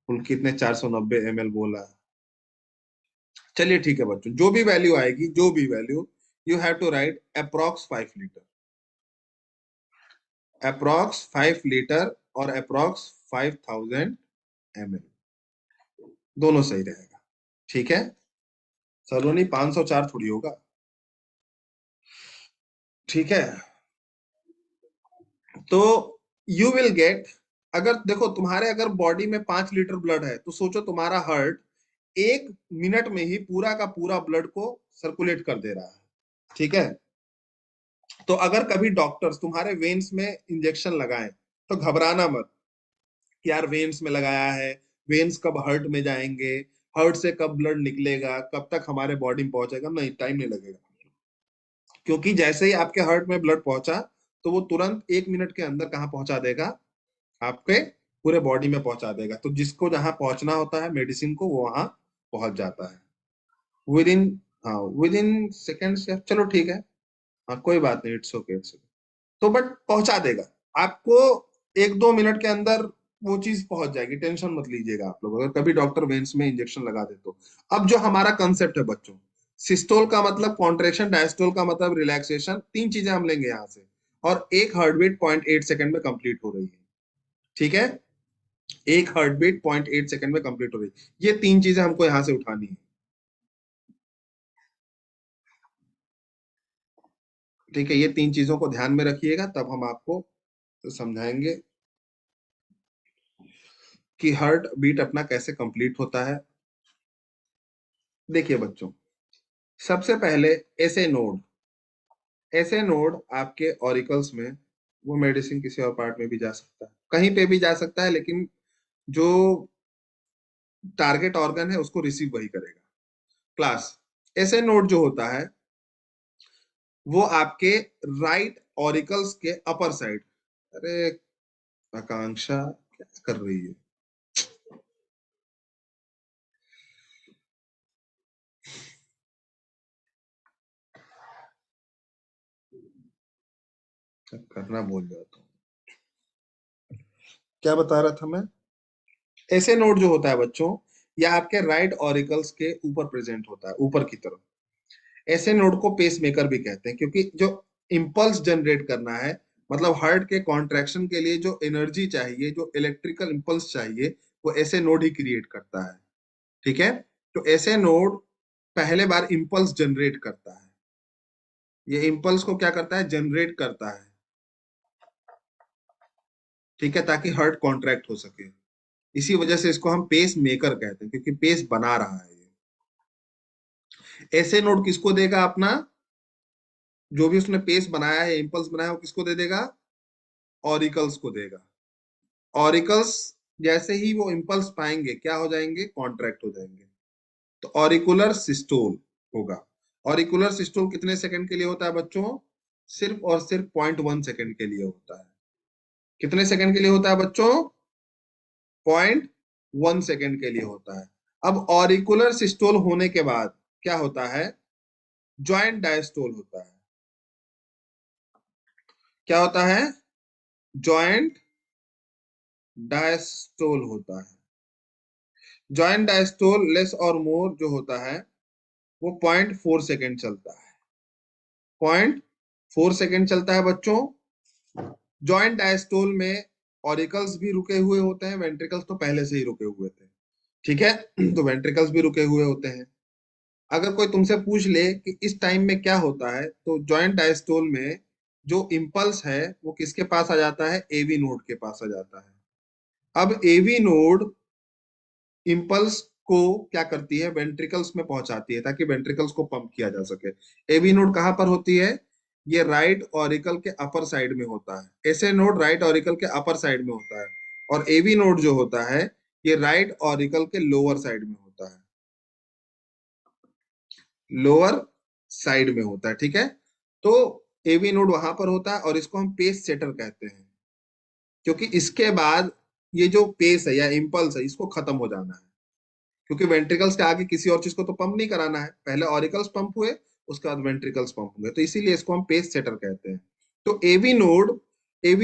पुलकित ने 490 ml बोला। चलिए ठीक है बच्चों, जो भी वैल्यू आएगी, जो भी value, you have to write approx 5 litre. Approx 5 litre और अप्रॉक्स 5000 ml, दोनों सही रहेगा। ठीक है, सलोनी 504 थोड़ी होगा। ठीक है, तो यू विल गेट, अगर देखो तुम्हारे अगर बॉडी में 5 लीटर ब्लड है, तो सोचो तुम्हारा हार्ट एक मिनट में ही पूरा का पूरा ब्लड को सर्कुलेट कर दे रहा है। ठीक है, तो अगर कभी डॉक्टर्स तुम्हारे वेन्स में इंजेक्शन लगाएं तो घबराना मत कि यार वेन्स में लगाया है, वेन्स कब हार्ट में जाएंगे, हार्ट से कब ब्लड निकलेगा, कब तक हमारे बॉडी में पहुंचेगा। नहीं, टाइम नहीं लगेगा, क्योंकि जैसे ही आपके हार्ट में ब्लड पहुंचा, तो वो तुरंत 1 मिनट के अंदर कहाँ पहुंचा देगा? आपके पूरे बॉडी में पहुंचा देगा। तो जिसको जहां पहुंचना होता है मेडिसिन को, वो वहां पहुंच जाता है विद इन, हाँ विद इन सेकेंड्स। चलो ठीक है, हाँ कोई बात नहीं, इट्स ओके इट्स ओके। तो बट पहुंचा देगा आपको, 1-2 मिनट के अंदर वो चीज पहुंच जाएगी, टेंशन मत लीजिएगा आप लोग, अगर कभी डॉक्टर वेन्स में इंजेक्शन लगा दे तो। अब जो हमारा कंसेप्ट है बच्चों, सिस्टोल का मतलब कॉन्ट्रेक्शन, डायस्टोल का मतलब रिलैक्सेशन, तीन चीजें हम लेंगे यहाँ से। और एक हार्ट बीट 0.8 सेकंड में कंप्लीट हो रही है। ठीक है, एक हार्ट बीट 0.8 सेकंड में कंप्लीट हो रही है। ये तीन चीजें हमको यहाँ से उठानी है। ठीक है, ये तीन चीजों को ध्यान में रखिएगा, तब हम आपको समझाएंगे कि हार्ट बीट अपना कैसे कंप्लीट होता है। देखिए बच्चों, सबसे पहले ऐसे नोड, ऐसे नोड आपके ऑरिकल्स में, वो मेडिसिन किसी और पार्ट में भी जा सकता है, कहीं पे भी जा सकता है, लेकिन जो टारगेट ऑर्गन है उसको रिसीव वही करेगा। क्लास, ऐसे नोड जो होता है वो आपके राइट ऑरिकल्स के अपर साइड। अरे आकांक्षा क्या कर रही है? करना भूल जाता हूँ। क्या बता रहा था मैं? ऐसे नोड जो होता है बच्चों, या आपके राइट ऑरिकल्स के ऊपर प्रेजेंट होता है, ऊपर की तरफ। ऐसे नोड को पेस मेकर भी कहते हैं, क्योंकि जो इंपल्स जनरेट करना है, मतलब हार्ट के कॉन्ट्रैक्शन के लिए जो एनर्जी चाहिए, जो इलेक्ट्रिकल इंपल्स चाहिए, वो ऐसे नोड ही क्रिएट करता है। ठीक है, तो ऐसे नोड पहले बार इंपल्स जनरेट करता है। ये इंपल्स को क्या करता है? जनरेट करता है। ठीक है, ताकि हार्ट कॉन्ट्रैक्ट हो सके। इसी वजह से इसको हम पेस मेकर कहते हैं, क्योंकि पेस बना रहा है ये। ऐसे नोड किसको देगा अपना? जो भी उसने पेस बनाया है, इंपल्स बनाया है, वो किसको दे देगा? ऑरिकल्स को देगा। ऑरिकल्स जैसे ही वो इंपल्स पाएंगे, क्या हो जाएंगे? कॉन्ट्रैक्ट हो जाएंगे। तो ऑरिकुलर सिस्टोल होगा। ऑरिकुलर सिस्टोल कितने सेकंड के लिए होता है बच्चों? सिर्फ और सिर्फ 0.1 सेकंड के लिए होता है। कितने सेकंड के लिए होता है बच्चों? 0.1 सेकंड के लिए होता है। अब ऑरिकुलर सिस्टोल होने के बाद क्या होता है? ज्वाइंट डायस्टोल होता है। क्या होता है? ज्वाइंट डायस्टोल होता है। ज्वाइंट डायस्टोल लेस और मोर जो होता है, वो 0.4 सेकंड चलता है। 0.4 सेकंड चलता है बच्चों। ज्वाइंट डायस्टोल में ऑरिकल्स भी रुके हुए होते हैं, वेंट्रिकल्स तो पहले से ही रुके हुए थे। ठीक है, तो वेंट्रिकल्स भी रुके हुए होते हैं। अगर कोई तुमसे पूछ ले कि इस टाइम में क्या होता है, तो ज्वाइंट डायस्टोल में जो इंपल्स है वो किसके पास आ जाता है? एवी नोड के पास आ जाता है। अब एवी नोड इंपल्स को क्या करती है? वेंट्रिकल्स में पहुंचाती है, ताकि वेंट्रिकल्स को पंप किया जा सके। एवी नोड कहां पर होती है? ये राइट ऑरिकल के अपर साइड में होता है। ऐसे नोड राइट ऑरिकल के अपर साइड में होता है, और एवी नोड जो होता है, ये राइट ऑरिकल के लोअर साइड में होता है। लोअर साइड में होता है। ठीक है, तो एवी नोड वहां पर होता है, और इसको हम पेस सेटर कहते हैं, क्योंकि इसके बाद ये जो पेस है या इंपल्स है, इसको खत्म हो जाना है। क्योंकि वेंट्रिकल्स के आगे किसी और चीज को तो पंप नहीं कराना है, पहले ऑरिकल्स पंप हुए, उसके बाद वेंट्रिकल्स पंप हुए, तो इसीलिए इसको हम पेस सेटर कहते हैं। तो एवी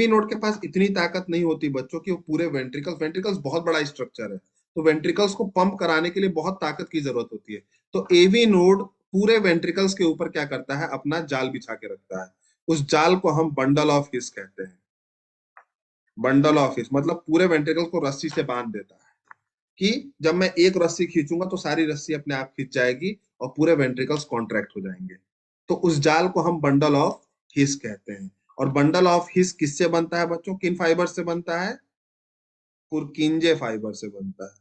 नोड के पास इतनी ताकत नहीं होती बच्चों कि वो पूरे वेंट्रिकल्स बहुत बड़ा स्ट्रक्चर है, तो वेंट्रिकल्स को पंप कराने के लिए बहुत ताकत की जरूरत होती है। तो एवी नोड पूरे वेंट्रिकल्स के ऊपर क्या करता है? अपना जाल बिछा के रखता है। उस जाल को हम बंडल ऑफ हिस कहते हैं। बंडल ऑफ हिस मतलब पूरे वेंट्रिकल्स को रस्सी से बांध देता है, कि जब मैं एक रस्सी खींचूंगा तो सारी रस्सी अपने आप खींच जाएगी और पूरे वेंट्रिकल्स कॉन्ट्रैक्ट हो जाएंगे। तो उस जाल को हम बंडल ऑफ हिस कहते हैं। और बंडल ऑफ हिस किससे बनता है बच्चों? किन फाइबर से बनता है? पुरकिंजे फाइबर से बनता है।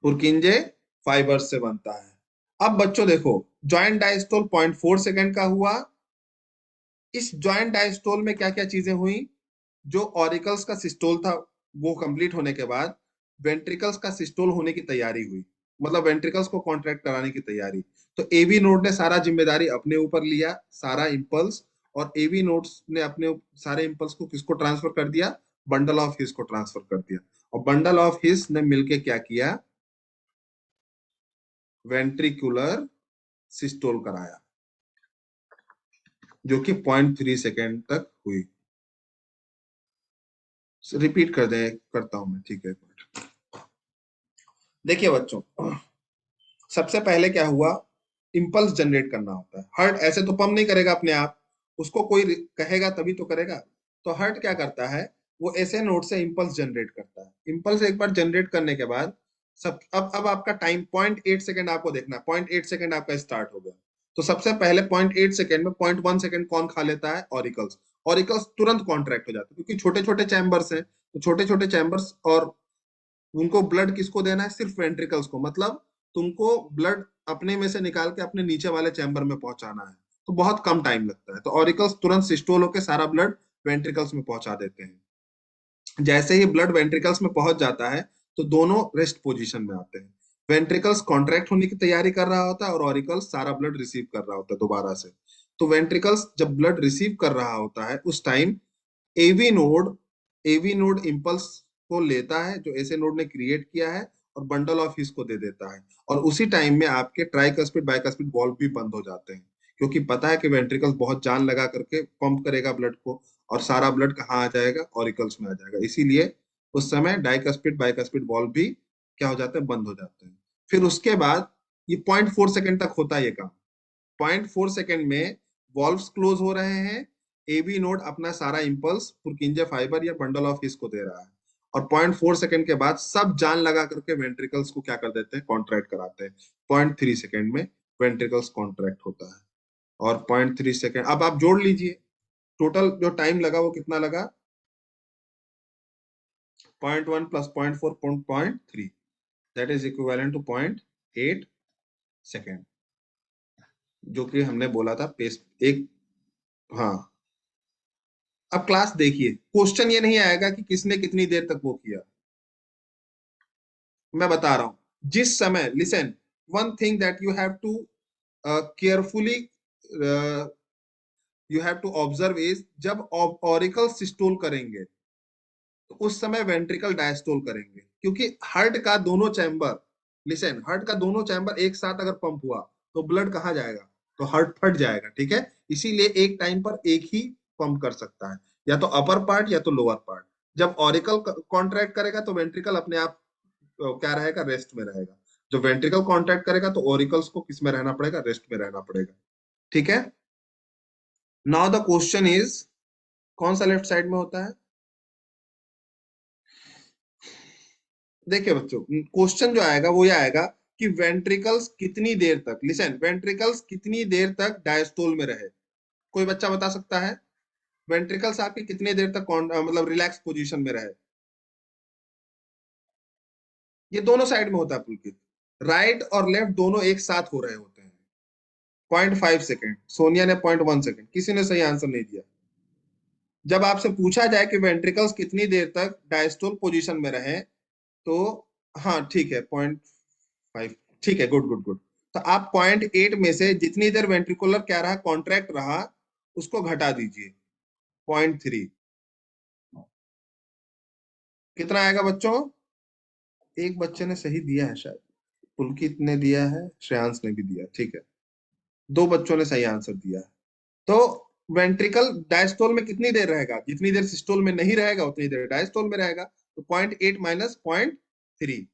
पुरकिंजे फाइबर से बनता है। अब बच्चों देखो, ज्वाइंट डायस्टोल 0.4 सेकंड का हुआ। इस ज्वाइंट डायस्टोल में क्या क्या चीजें हुई? जो ऑरिकल्स का सिस्टोल था, वो कंप्लीट होने के बाद वेंट्रिकल्स का सिस्टोल होने की तैयारी हुई, मतलब वेंट्रिकल्स को कॉन्ट्रैक्ट कराने की तैयारी। तो एवी नोड ने सारा जिम्मेदारी अपने ऊपर लिया, सारा इंपल्स, और एवी नोड्स ने अपने सारे इंपल्स को किसको ट्रांसफर कर दिया? बंडल ऑफ हिस को ट्रांसफर कर दिया। और बंडल ऑफ हिस ने मिलके क्या किया? वेंट्रिकुलर सिस्टोल कराया, जो कि 0.3 सेकेंड तक हुई। रिपीट करता हूं मैं, ठीक है? देखिए बच्चों, सबसे पहले क्या हुआ? इंपल्स जनरेट करना होता है। हार्ट ऐसे तो पंप नहीं करेगा अपने आप, उसको कोई कहेगा तभी तो करेगा। तो हार्ट क्या करता है? वो ऐसे नोड से इंपल्स जनरेट करता है। इंपल्स एक बार जनरेट करने के बाद सब, अब आपका टाइम 0.8 सेकंड आपको देखना है। 0.8 सेकंड आपका स्टार्ट हो गया। तो सबसे पहले 0.8 सेकंड में 0.1 सेकंड कौन खा लेता है? ऑरिकल्स। ऑरिकल्स तुरंत कॉन्ट्रैक्ट हो जाते हैं, क्योंकि छोटे छोटे चैम्बर्स हैं, तो छोटे छोटे चैम्बर्स, और उनको ब्लड किसको देना है? सिर्फ वेंट्रिकल्स को। मतलब तुमको ब्लड अपने में से निकाल के अपने नीचे वाले चैम्बर में पहुंचाना है, तो बहुत कम टाइम लगता है। तो ऑरिकल्स तुरंत सिस्टोल होकर सारा ब्लड वेंट्रिकल्स में पहुंचा देते हैं। जैसे ही ब्लड वेंट्रिकल्स में पहुंच जाता है, तो दोनों रेस्ट पोजीशन में आते हैं। वेंट्रिकल्स कॉन्ट्रैक्ट होने की तैयारी कर रहा होता है, और ऑरिकल्स सारा ब्लड रिसीव कर रहा होता है दोबारा से। तो वेंट्रिकल्स जब ब्लड रिसीव कर रहा होता है, उस time AV node AV node impulse को लेता है, जो ऐसे नोड ने क्रिएट किया है, और बंडल ऑफ हिस को दे देता है। और उसी टाइम में आपके ट्राइकस्पिड बाइकस्पिड वॉल्व भी बंद हो जाते हैं। क्योंकि पता है कि वेंट्रिकल्स बहुत जान लगा करके पंप करेगा ब्लड को, और सारा ब्लड कहाँ आ जाएगा, ऑरिकल्स में आ जाएगा। इसीलिए उस समय डाइकस्पिड बाइकस्पिड वॉल्व भी क्या हो जाते हैं, बंद हो जाते हैं। फिर उसके बाद ये 0.4 सेकंड तक होता है ये काम। 0.4 सेकंड में वॉल्व्स क्लोज हो रहे हैं, एबी नोड अपना सारा इंपल्स पुरकिंजे फाइबर या बंडल ऑफ हिस को दे रहा है, और 0.4 सेकंड के बाद सब जान लगा करके वेंट्रिकल्स को क्या कर देते हैं, कॉन्ट्रैक्ट कराते हैं। 0.3 सेकंड में वेंट्रिकल्स कॉन्ट्रैक्ट होता है, और 0.3 सेकंड, अब आप जोड़ लीजिए टोटल जो टाइम लगा वो कितना लगा, 0.1 plus 0.4 0.3, that is equivalent to 0.8 second, जो कि हमने बोला था पेस एक। हाँ, अब क्लास देखिए, क्वेश्चन ये नहीं आएगा कि किसने कितनी देर तक वो किया, मैं बता रहा हूं जिस समय, listen, one thing that you have to carefully you have to observe is, जब ऑरिकल सिस्टोल करेंगे तो उस समय वेंट्रिकल डायस्टोल करेंगे, क्योंकि हार्ट का दोनों चैम्बर, लिसन, हार्ट का दोनों चैम्बर एक साथ अगर पंप हुआ तो ब्लड कहाँ जाएगा, तो हार्ट फट जाएगा, ठीक है। इसीलिए एक टाइम पर एक ही पंप कर सकता है, या तो अपर पार्ट या तो लोअर पार्ट। जब ऑरिकल कॉन्ट्रैक्ट करेगा तो वेंट्रिकल अपने आप क्या रहेगा, रेस्ट में रहेगा। जो वेंट्रिकल कॉन्ट्रैक्ट करेगा तो ऑरिकल्स को किस में रहना पड़ेगा, रेस्ट में रहना पड़ेगा, ठीक है। नाउ द क्वेश्चन इज, कौन सा लेफ्ट साइड में होता है, देखिए बच्चों, क्वेश्चन जो आएगा वो ये आएगा कि वेंट्रिकल्स कितनी देर तक, लिसन, वेंट्रिकल्स कितनी देर तक डायस्टोल में रहे। कोई बच्चा बता सकता है वेंट्रिकल्स आपके कितने देर तक मतलब रिलैक्स पोजीशन में रहे। ये दोनों साइड में होता है पुलकित, राइट और लेफ्ट दोनों एक साथ हो रहे होते हैं। 0.5 सेकेंड, सोनिया ने 0.1 सेकेंड, किसी ने सही आंसर नहीं दिया। जब आपसे पूछा जाए कि वेंट्रिकल्स कितनी देर तक डायस्टोल पोजीशन में रहे, तो हाँ ठीक है 0.5, ठीक है, गुड गुड गुड। तो आप 0.8 में से जितनी देर वेंट्रिकुलर क्या रहा, कॉन्ट्रैक्ट रहा, उसको घटा दीजिए 0.3, कितना आएगा बच्चों। एक बच्चे ने सही दिया है शायद, पुलकित ने दिया है, श्रेयांश ने भी दिया, ठीक है, दो बच्चों ने सही आंसर दिया है। तो वेंट्रिकल डायस्टोल में कितनी देर रहेगा, जितनी देर सिस्टोल में नहीं रहेगा उतनी देर डायस्टोल में रहेगा, तो 0.8 minus 0.3,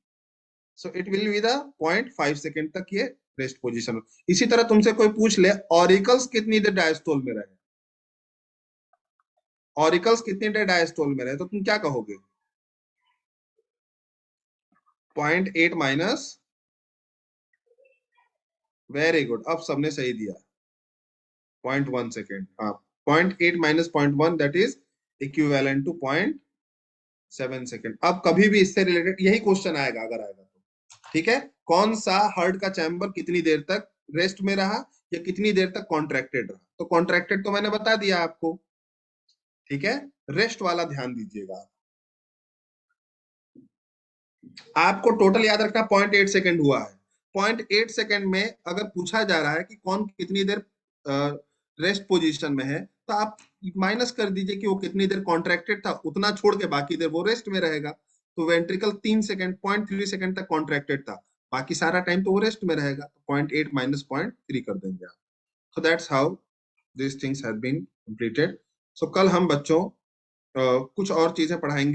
so it will be the 0.5 second तक ये रेस्ट पोजीशन। इसी तरह तुमसे कोई पूछ ले ऑरिकल्स कितनी देर डायस्टोल में रहे, ऑरिकल्स कितनी देर डायस्टोल में रहे, तो तुम क्या कहोगे, 0.8 माइनस, वेरी गुड, अब सबने सही दिया, 0.1 सेकेंड। हाँ, 0.8 minus 0.1 that is equivalent to 0.7 second. अब कभी भी इससे रिलेटेड यही क्वेश्चन आएगा अगर आएगा तो, ठीक है। कौन सा हार्ट का चैम्बर कितनी देर तक रेस्ट में रहा या कितनी देर तक कॉन्ट्रैक्टेड रहा, तो कॉन्ट्रैक्टेड तो मैंने बता दिया आपको, ठीक है। रेस्ट वाला ध्यान दीजिएगा, आपको टोटल याद रखना 0.8 सेकेंड हुआ है। 0.8 सेकेंड में अगर पूछा जा रहा है कि कौन कितनी देर रेस्ट पोजीशन में है, तो आप माइनस कर दीजिए कि वो कितनी देर कॉन्ट्रैक्टेड था, उतना छोड़ के बाकी देर वो रेस्ट में रहेगा। तो वेंट्रिकल 3 सेकेंड 0.3 सेकेंड तक कॉन्ट्रैक्टेड था, बाकी सारा टाइम तो वो रेस्ट में रहेगा, तो 0.8 माइनस 0.3 कर देंगे आप। So that's how this things have been completed. So कल हम बच्चों कुछ और चीजें पढ़ाएंगे।